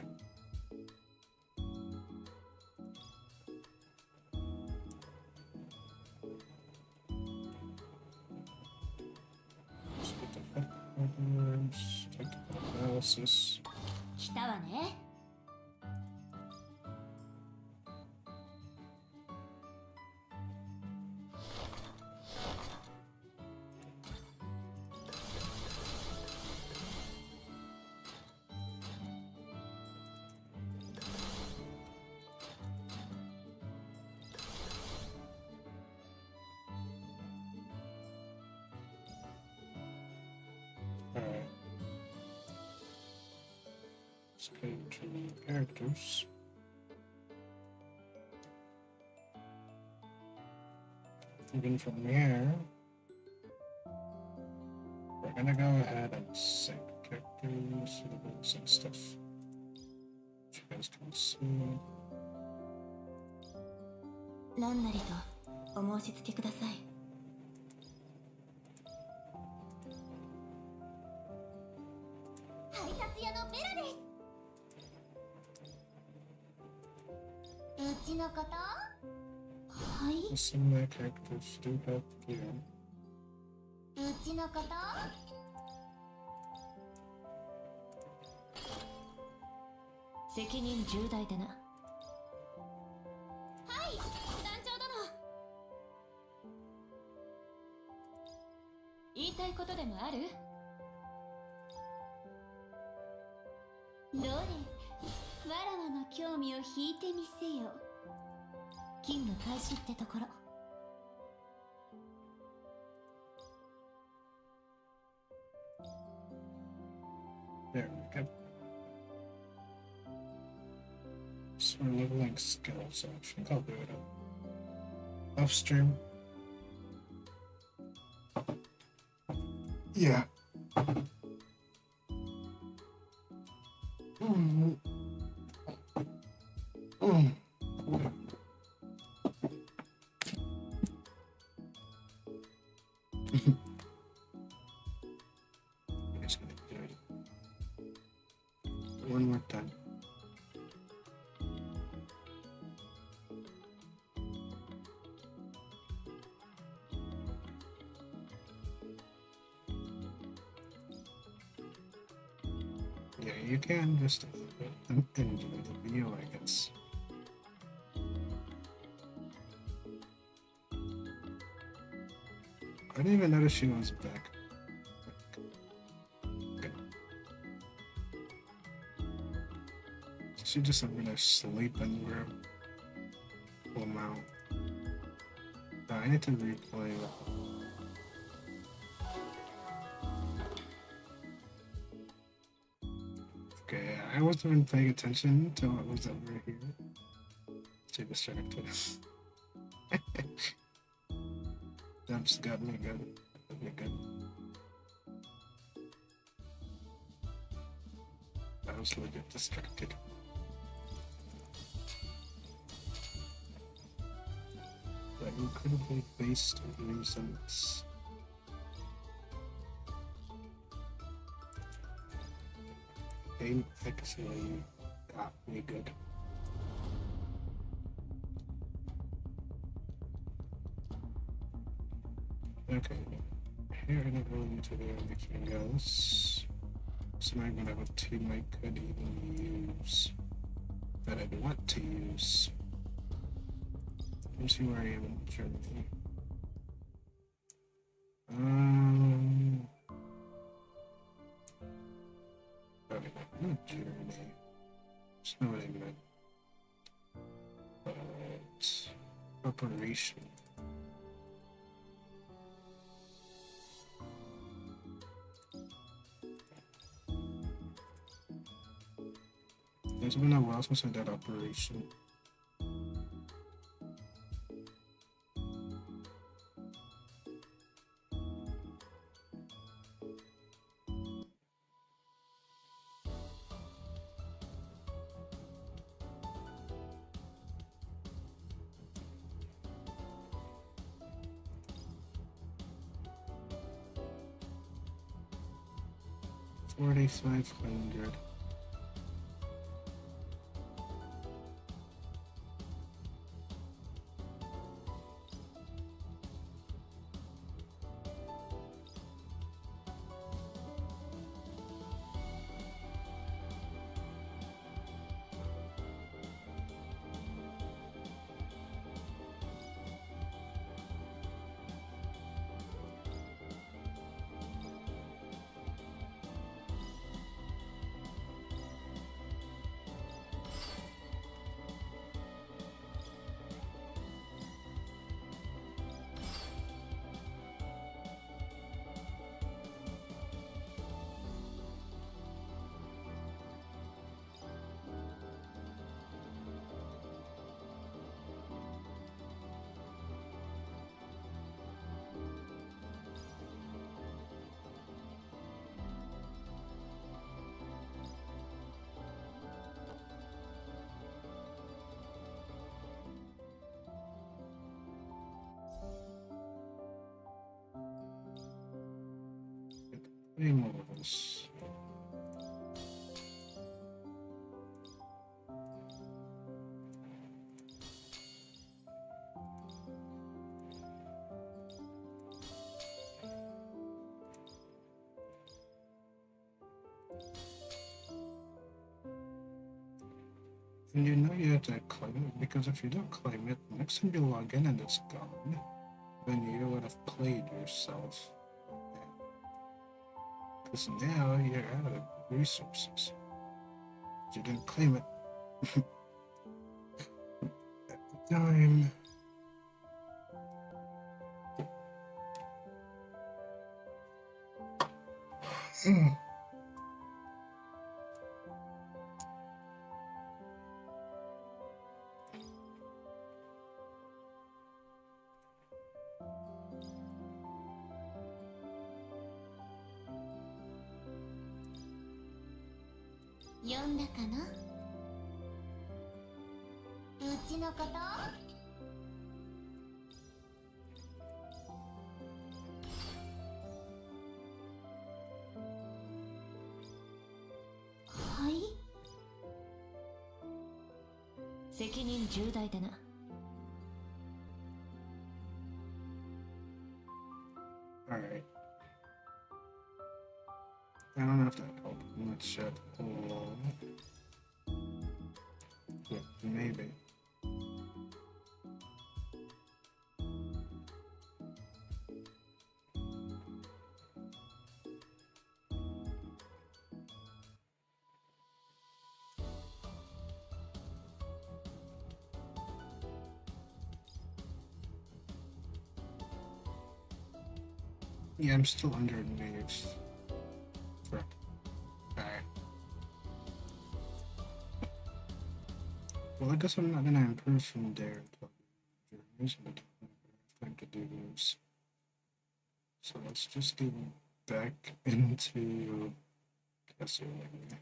Let's get the headquarters, technical analysis. 来たわね。Let's go to characters. Even from here, we're gonna go ahead and save characters, levels, and stuff. Which you guys can see. 何なりとお申し付けください。配達屋のベラです。うちのこと？はい。Some of my characters do have gear. うちのこと？責任重大でな。はい、団長殿。言いたいことでもある？どれ、わらわの興味を引いてみせよ。勤務開始ってところ。There we go. So we're leveling skills, I think I'll do it off stream. Yeah. Just gonna do it one more time. Yeah, you can just enjoy the view, I guess. I didn't even notice she was back. Okay. She just gonna sleep and we're full out. I need to replay that. Okay, I wasn't even paying attention to what was over here. Too distracted. That's got me good. Got me good. I was legit distracted. But incredibly based reasons. Game actually got me good. Okay, here I don't really need to do anything else. So now I'm gonna have a team I could even use. That I'd want to use. Let's see where I am in Germany. Okay, not Germany. That's not what I meant. But operation. There's been a while since I did operation. $4,500. Remodels. And you know you have to claim it, because if you don't claim it, next time you log in and it's gone, then you would have played yourself. Because now you're out of resources. You didn't claim it at the time.読んだかな？うちのこと？はい。責任重大だな。Alright. I don't know if that helped much at all. Yeah, maybe. Yeah, I'm still under waves. Frick. Alright. Well, I guess I'm not gonna improve from there until there's time to do moves. So let's just go back into CZN.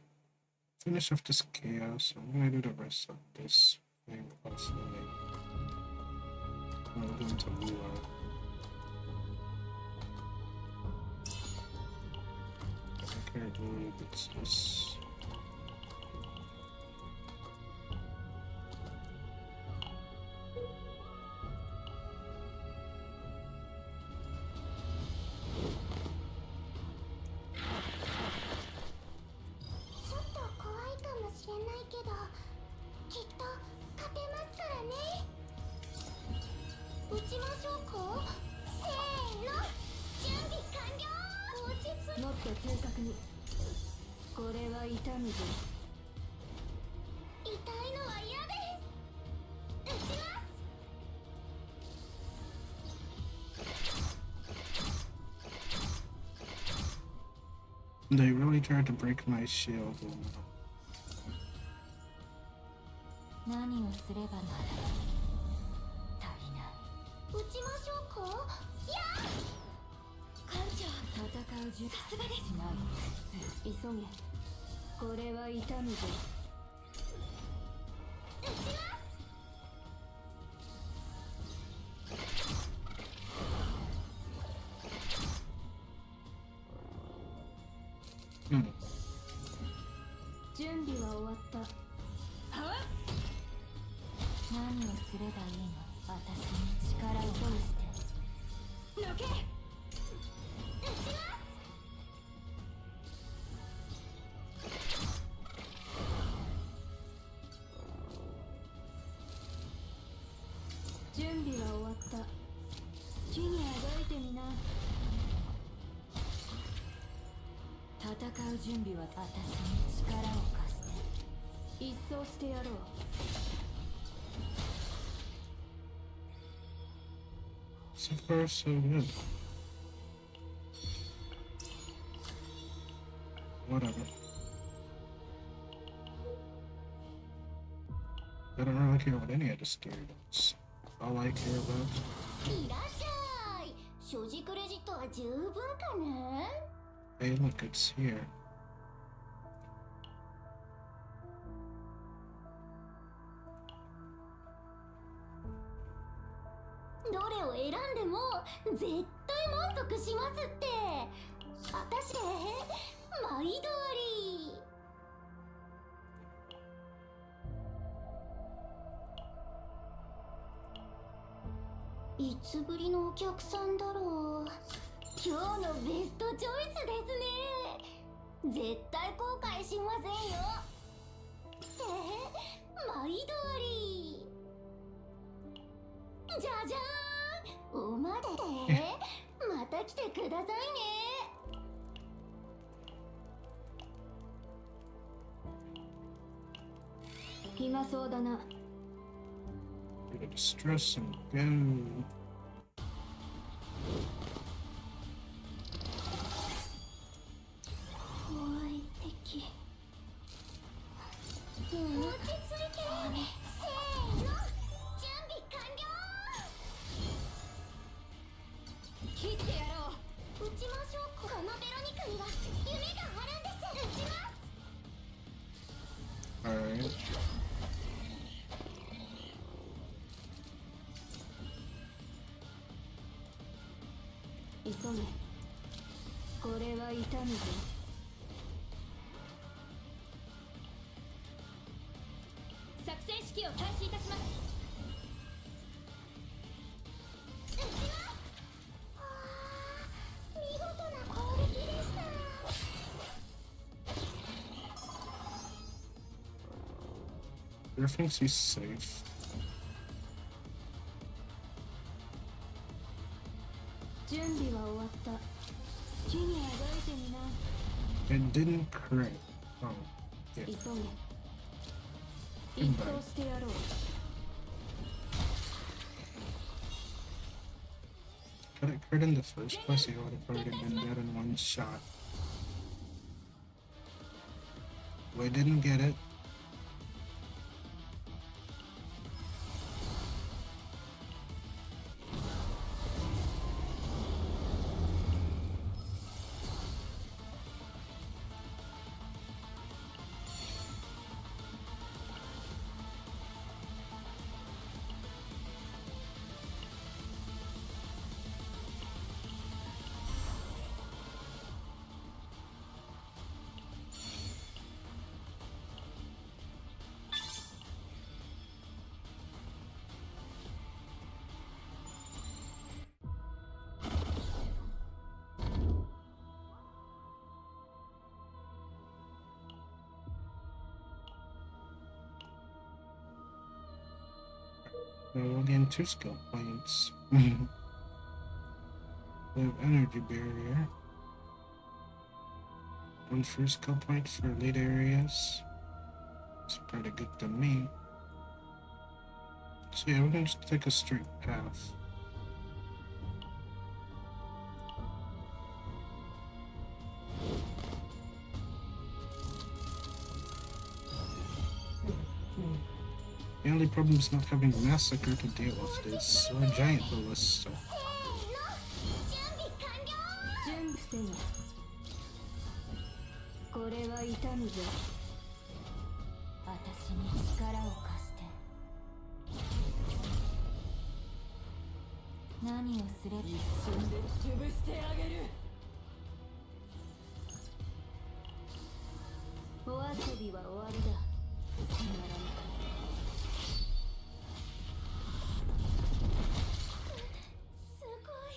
Finish off this chaos. I'm gonna do the rest of this thing also. We'll go into war. I can't believe it's this. They really tried to break my shield. 何をすればなら足りない。撃ちましょうか？いや！艦長、戦う準備さすがです。急げ。これは痛むぞ。撃ちます。準備は終わった。は？何をすればいいの？私に力を通して。抜け！撃ちます。準備は終わった。好きにあがいてみな。戦う準備は私に力を貸して一掃してやろう。So far, so good. Whatever. I don't really care what any of this gear does. All I care about. いらっしゃい。所持クレジットは十分かな？ Hey, look, it's here. どれを選んでも絶対満足しますって。私毎度あり。いつぶりのお客さんだろう。今日のベストチョイスですね。絶対後悔しませんよ。毎度あり。じゃじゃーん、お待たせ。また来てくださいね。暇そうだな。Get a distress and go. 怖い敵。落ち着いて。せーの、準備完了。切ってやろう。撃ちましょう。このベロニカには夢があるんです。撃ちます。Alright. 急げ。これは痛むぞ。作戦指揮を開始いたします。撃ちます。見事な攻撃でした。There thinks he's safe. 準備は終わった。好きにあがいてみな。 It didn't crit. Oh, yeah. 急げ。一掃してやろう。 Got it crit in the first place, he would have already been dead in one shot. We didn't get it. We'll gain 2 skill points. We have energy barrier. 1 free skill point for elite areas. It's pretty good to me. So yeah, we're gonna just take a straight path. The only problem is not having Massacre to deal with this, or Giant Ballista. 準備せよ。これは痛むぞ。私に力を貸して。何をすれば一瞬で潰してあげる。お遊びは終わりだ。つまらない。すごい。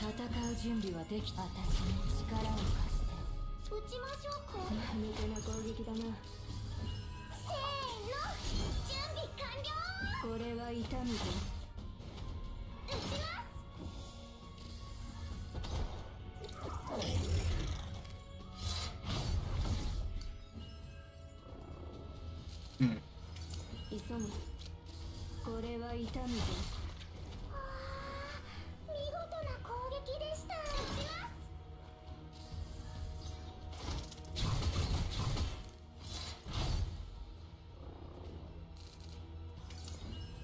戦う準備はできた。私に力を貸して。撃ちましょうか。無駄な攻撃だな。せーの、準備完了。これは痛むぞ。撃ちます。急ぐ。これは痛みぞ。見事な攻撃でした。撃ちま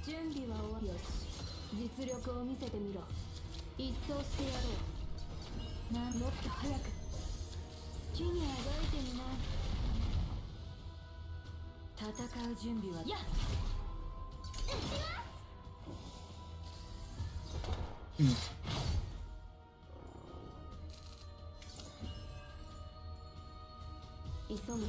す。準備は終わり。よし、実力を見せてみろ。一掃してやろう。もっと早く。好きにあがいてみな。戦う準備はやっ。撃ちます。急げ。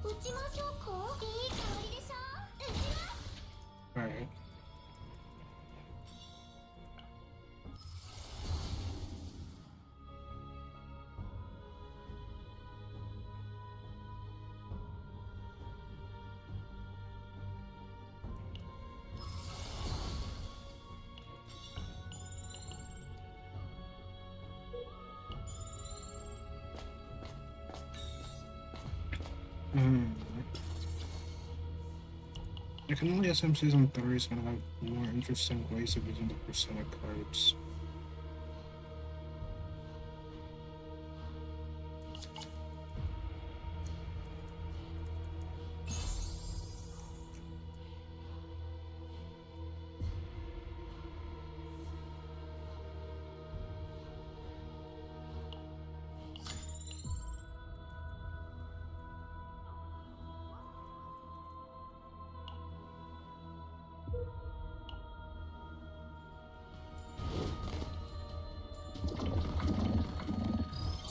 撃ちましょうか。いい香りでしょ。撃ちます。Alright. I can only assume Season 3 is gonna have more interesting ways of using the Persona cards.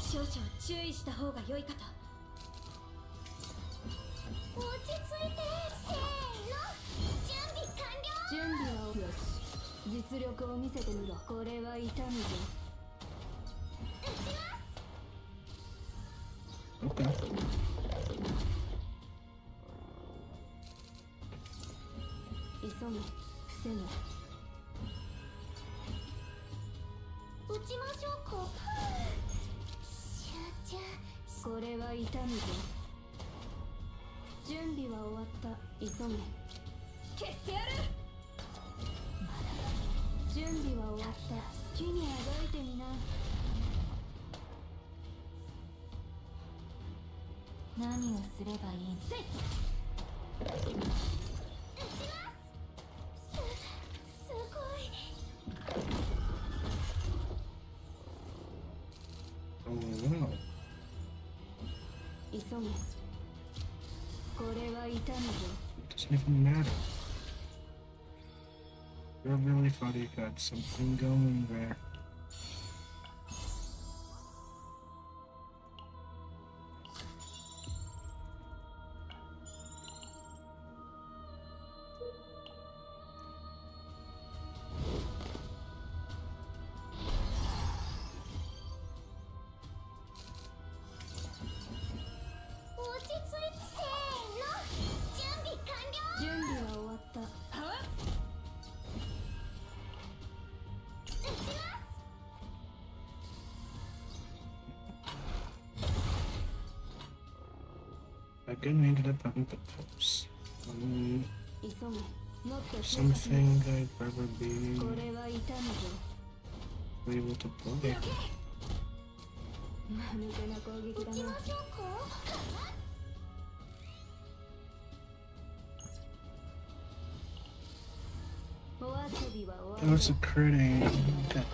少々注意した方が良いかと。落ち着いて。せーの。準備完了。準備はよし。実力を見せてみろ。これは痛みぞ。撃ちます。Okay. 急げ。防げ。撃ちましょうか。これは痛みぞ。準備は終わった。急げ。消してやる。まだ準備は終わった。好きにあがいてみな。何をすればいいんせい。撃ちます。すごい。Oh wow. 急げ。これは痛みぞ。 It doesn't even matter. I really thought he had something going there. Again, we ended up having to post. Something I'd rather be able to play. 間抜けな攻撃だな。お遊びは終 That わ was a critting. Okay.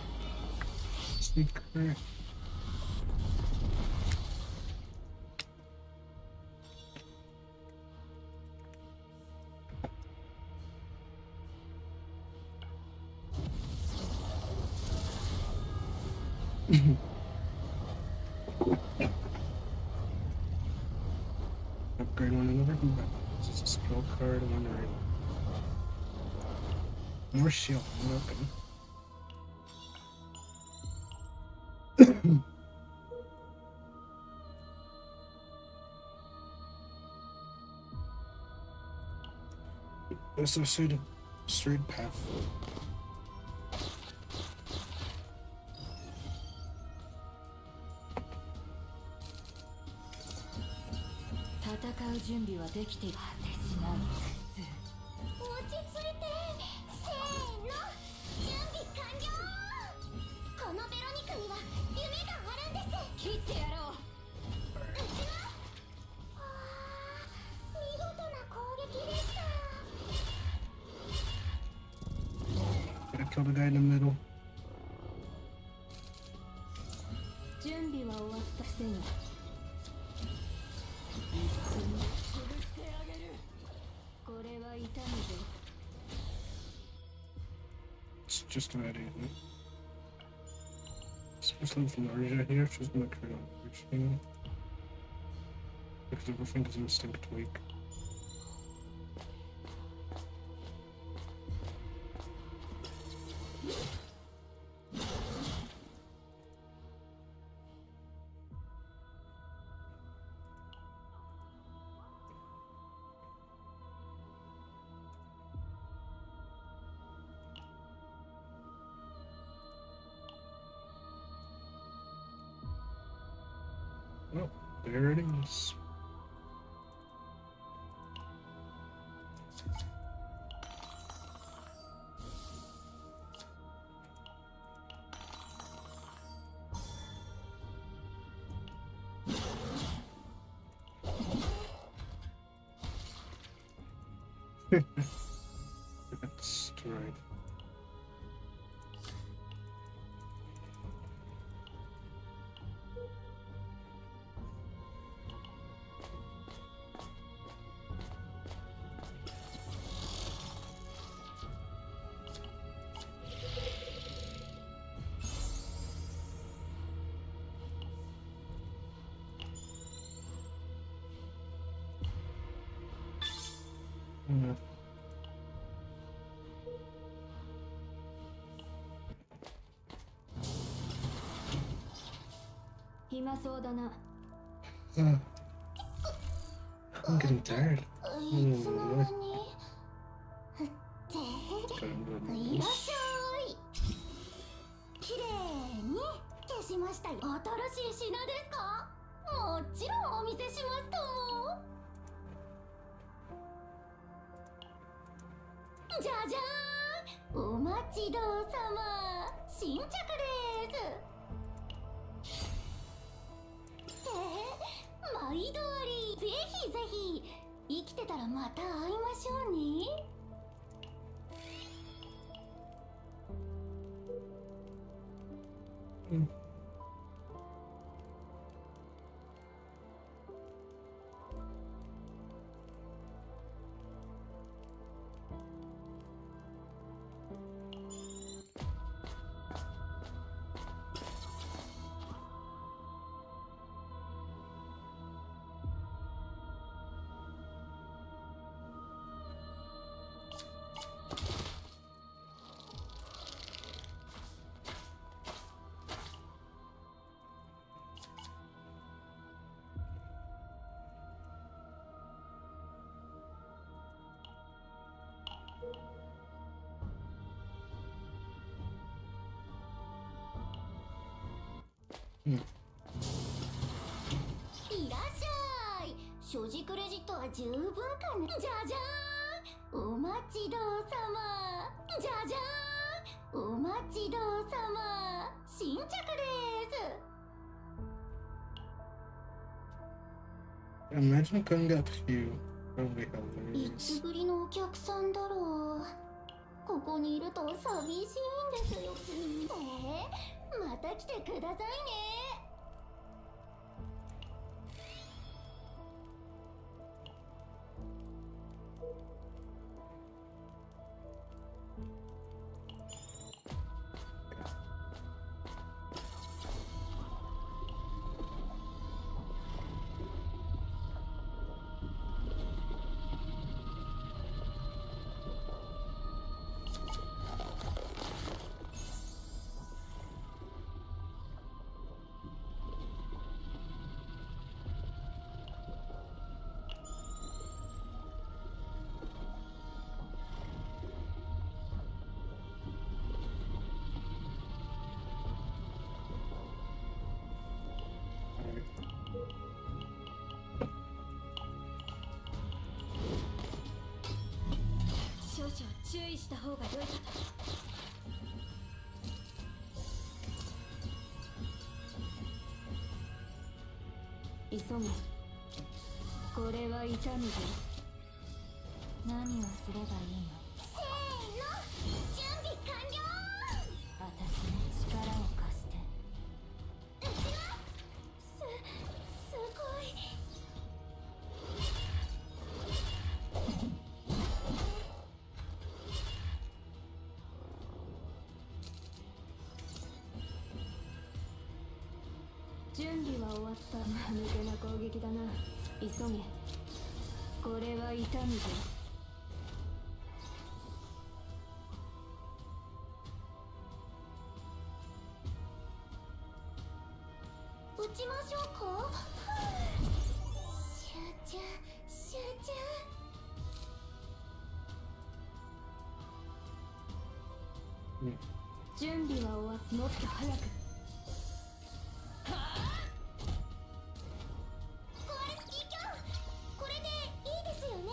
Secret. Upgrade one another. This is a skill card, one right. More shield. Okay. Associated Straight path. 戦う準備はできていてしまう落ち着いてせーの準備完了このベロニカには夢があるんです切ってやろう撃ちます見事な攻撃でした Gotta kill the guy in the middle. 準備は終わったくせに一緒に潰してあげるこれは痛むぞ It's just about it. Especially with Marja here, she's gonna create on everything. Because everything is instinct weak. Well, there it is. That's right. Yeah. 暇そうだな I'm getting tired. いつの間にって Time い to らっしゃいきれいに消しましたよ新しい品ですかもちろんお見せしますともじゃじゃーんお待ちどうさま新着です毎度ありぜひぜひ生きてたらまた会いましょうね いらっしゃい所持クレジットは十分かねじゃじゃーんお待ちどうさまじゃじゃーんお待ちどうさま新着です Imagine going up here. Probably い hilarious. つぶりのお客さんだろうここにいると寂しいんですよまた来てくださいね I 意した方が良いかと。急げ。これは痛むぞ。何をすればいいの？せーの、準備完了。私に力を貸して。撃ちますすごい。準備は終わった。無手な攻撃だな。急げ。これは痛むぞ。撃ちましょうか。集中集中。準備は終わった。もっと早く。これでいいですよね。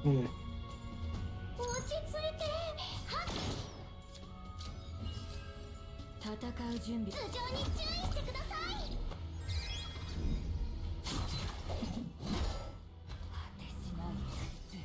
うん。落ち着いて。はっ。戦う準備。頭上に注意してください。果てしない苦痛。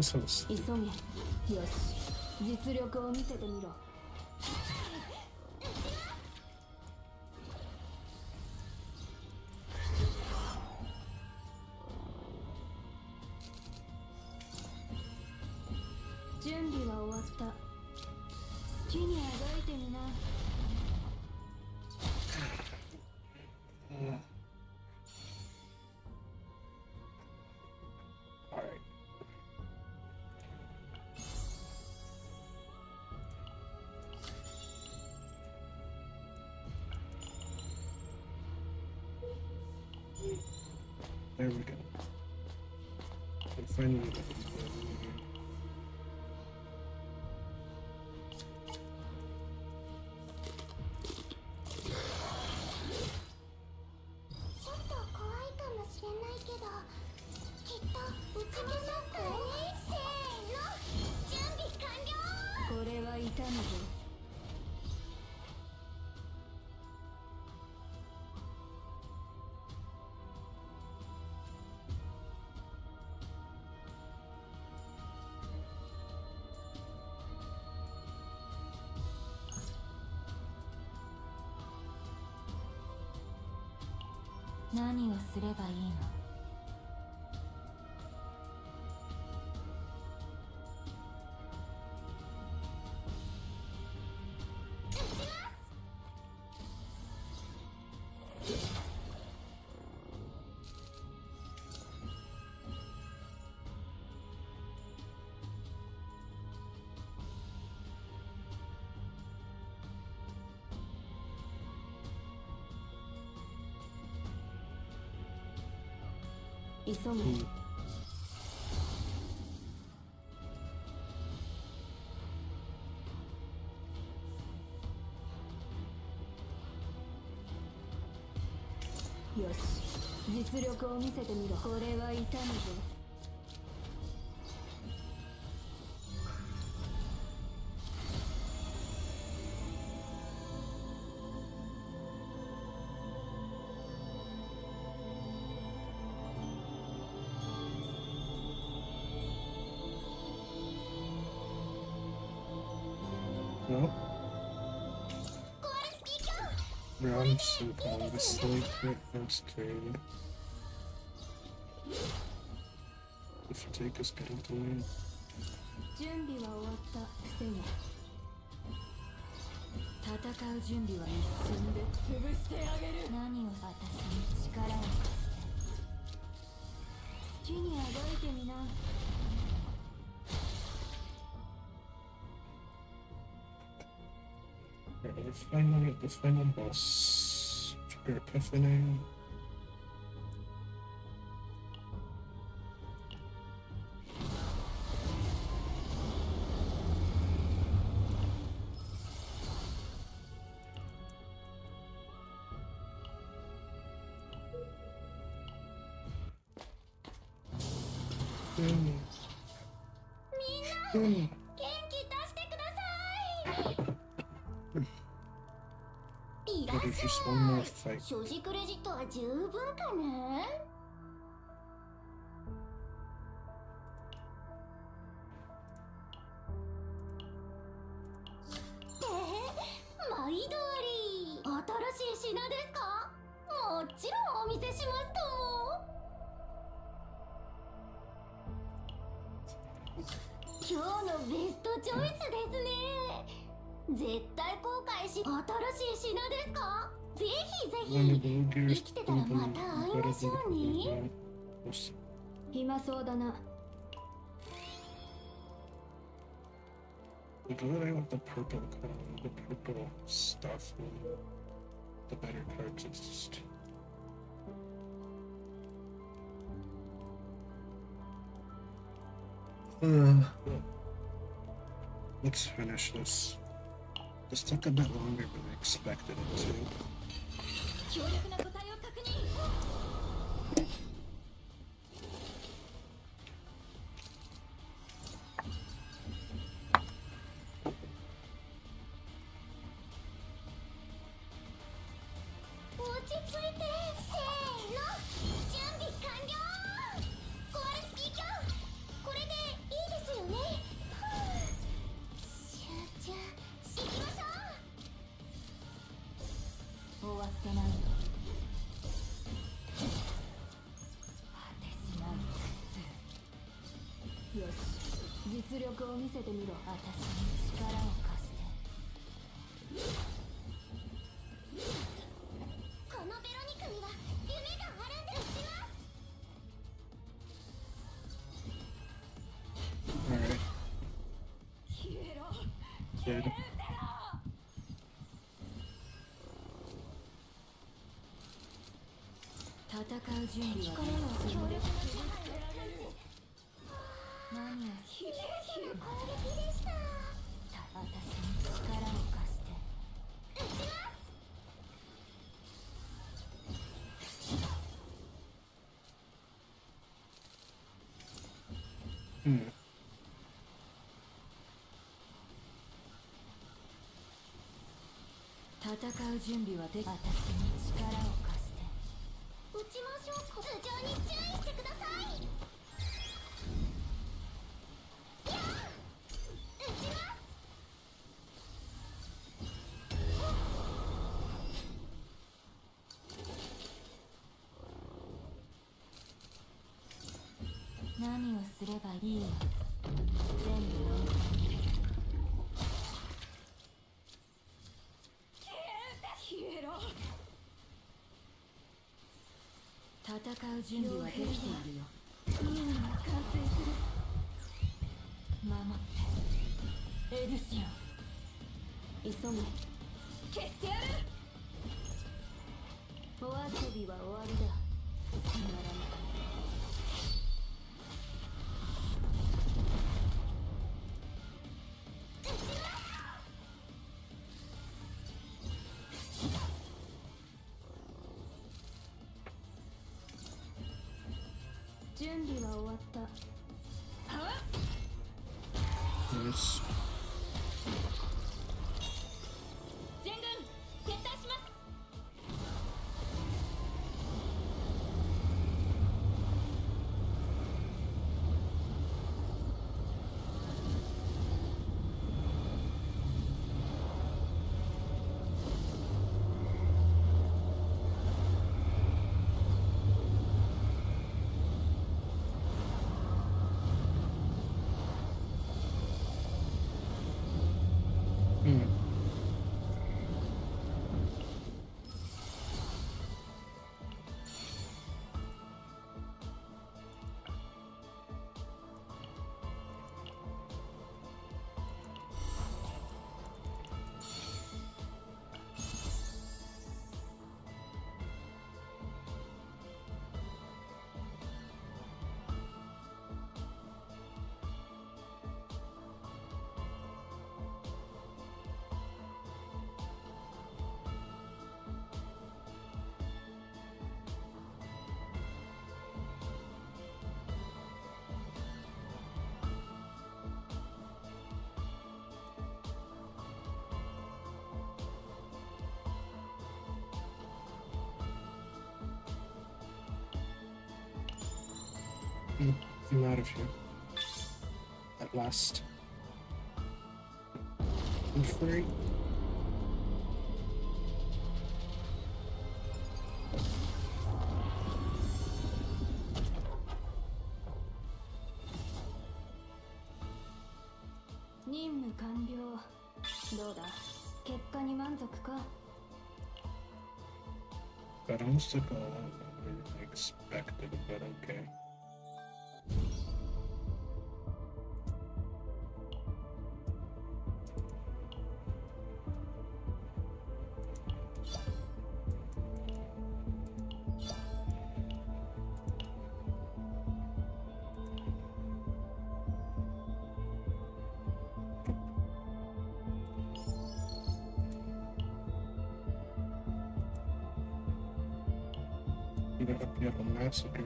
そうです。急げ。よし、実力を見せてみろ。準備は終わった。好きにあがいてみな。Alright. There we go. And finally, we got the here. ちょっと怖いかもしれないけど、きっと撃ちましょうかね。せーの、準備完了。これは痛むぞ。何をすればいいの？急げ。よし、実力を見せてみろ。これは痛むぞ。Well, round simple. This sleep that's crazy. If you take us getting to win. 準備は終わったくせに戦う準備は一瞬で潰してあげる。何を私に力を貸して好きにあがいてみな。Alright, the final boss. Trigger Epiphany. Mm. 元気出してください。いらっ There's し just ゃ one more い。 fight. 所持クレジットは十分かな。毎度あり。新しい品ですか？もちろんお見せしますとも。今日のベストチョイスですね。絶対後悔し、新しい品ですか？ぜひぜ One of ひ。 the Blue 生 Gears きてたらまた会いましょうね。 We'll see. 暇そうだな。 The good I want the purple card, the purple stuff. The better cards exist. Let's finish this. This took a bit longer than I expected it to. 強力な個体を確認。落ち着いて。せーの。準備完了。コアルスキーキャン。これでいいですよね。集中しきましょう。終わってないよ。果てしない苦痛。よし、実力を見せてみろ。私に力を貸して。このベロニカには夢があるんで打ちます。 Alright. 消えろ。 Good. 戦う準備は強力な支配を感じ。何を攻撃でした。私に力を貸して打ちます。 戦う準備はでき、私に力を貸して打ちましょう。頭上に注意してください。やあ、打ちます。何をすればいいの？全部飲み込む。消えろ。戦う準備はできているよ。任務が完成する。守ってエルシオン。急げ。消してやる。お遊びは終わりだ。つまらない。準備は終わった。 Nice. 全軍撤退します。I'm out of here. At last. I'm free.任務完了。どうだ、結果に満足か。 That almost took a lot longer than I expected, but okay. You have a massacre.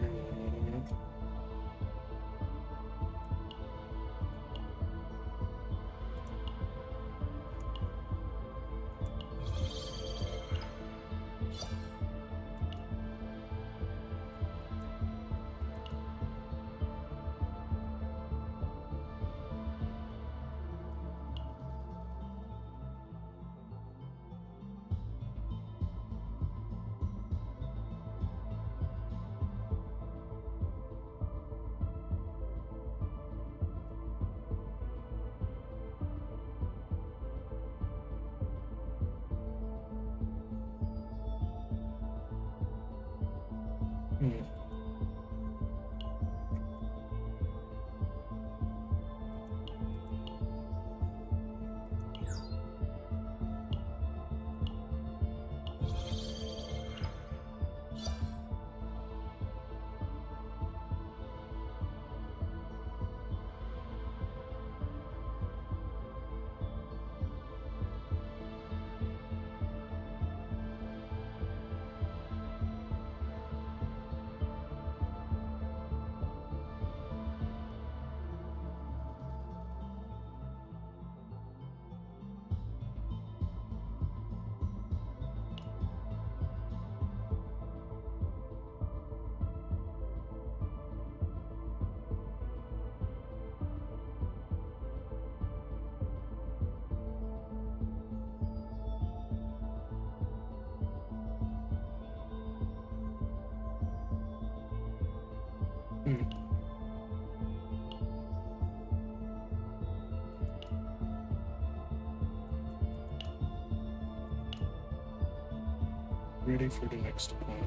Ready for the next point.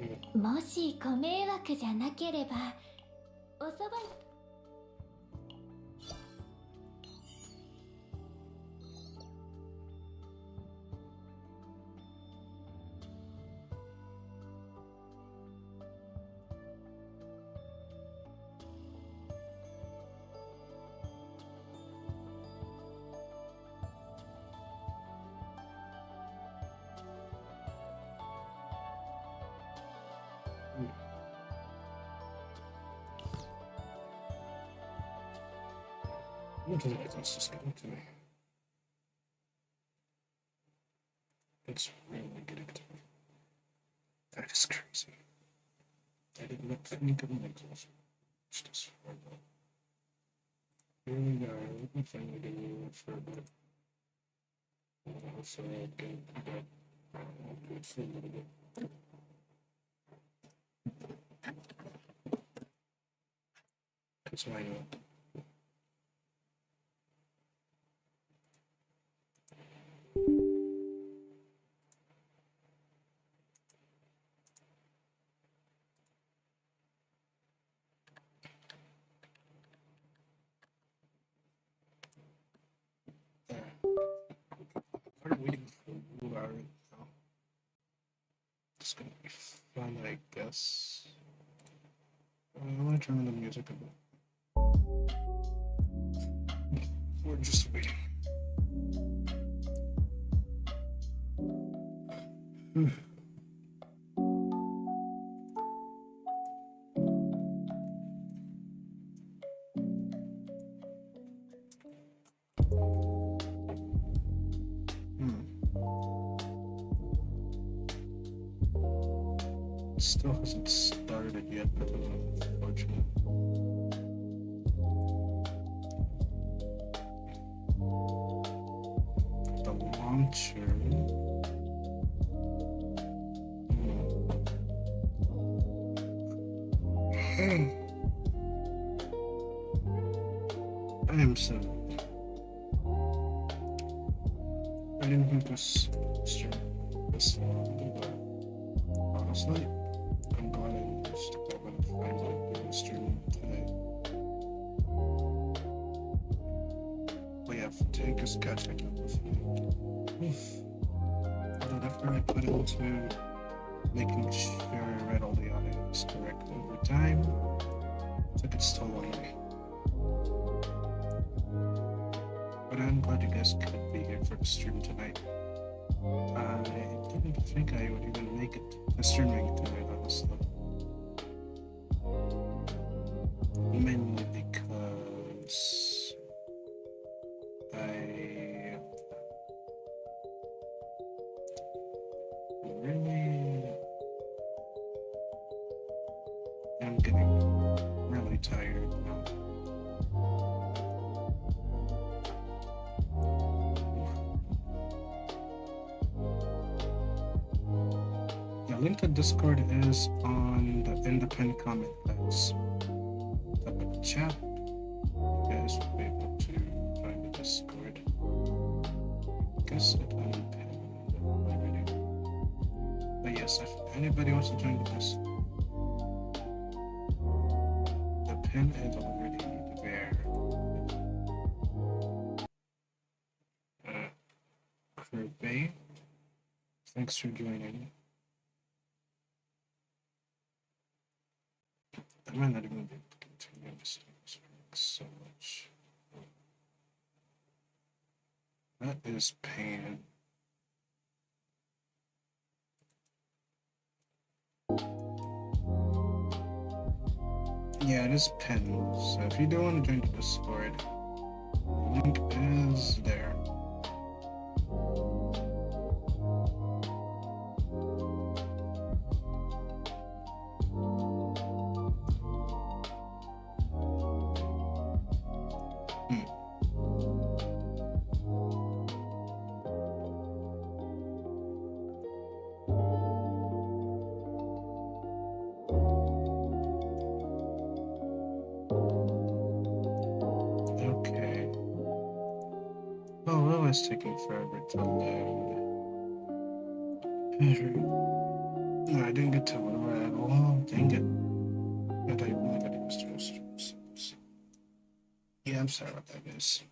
Mm. もしご迷惑じゃなければおそばに。Let's just get into me. It's really getting to me. That is crazy. I did not think of my exhaustion. It's just horrible. Here we are. Let me finally get a for a bit. So I can get good for a little bit. Because why not? I'm waiting for you right now. It's gonna be fun, I guess. I want to turn on the music a bit. We're just waiting. Still hasn't started yet, but it's unfortunate. The launcher. I am so. I didn't think this stream this long, but honestly, I'm glad I just going to finally do the stream today. We have to take us catching up with me. Although after I put into making sure I read all the audios correctly over time, took its toll on me. But I'm glad you guys could be here for the stream tonight. I didn't think I would even make it to streaming tonight, honestly. Mainly because I really am getting really tired now. Link to Discord is on the independent comment box. Up in the chat, you guys will be able to find the Discord. I guess it unpinned already. But yes, if anybody wants to join the Discord, the pin is already there. Kirby, thanks for joining. I might not even be able to continue this so much. That is pain. Yeah, it is pinned. So if you do want to join the Discord, link is there. It's taking forever to load. No, I didn't get to Lua at all. Dang it. But I really gotta use those streams. Yeah, I'm sorry about that, guys.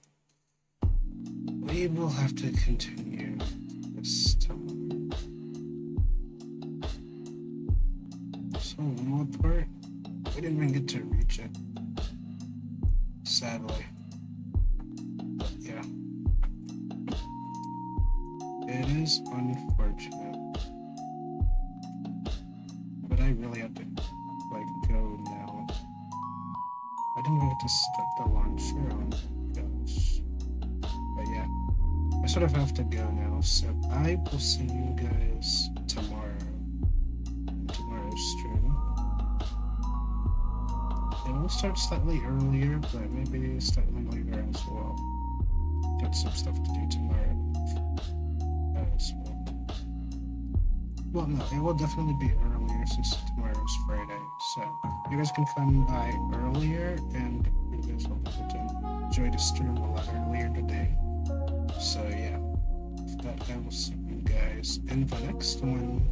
We will have to continue this tomorrow. So, Lua part, we didn't even get to reach it. Sadly. But yeah. It is unfortunate, but I really have to go now. I didn't even get to start the launcher. Oh my gosh. sort of have to go now, so I will see you guys tomorrow. Tomorrow's stream. It will start slightly earlier, but maybe slightly later as well. Got some stuff to do tomorrow as well. Well, no, it will definitely be earlier since tomorrow's Friday. So you guys can come by earlier, and you guys will be able to enjoy the stream a lot earlier today. So yeah, with that, I will see you guys in the next one.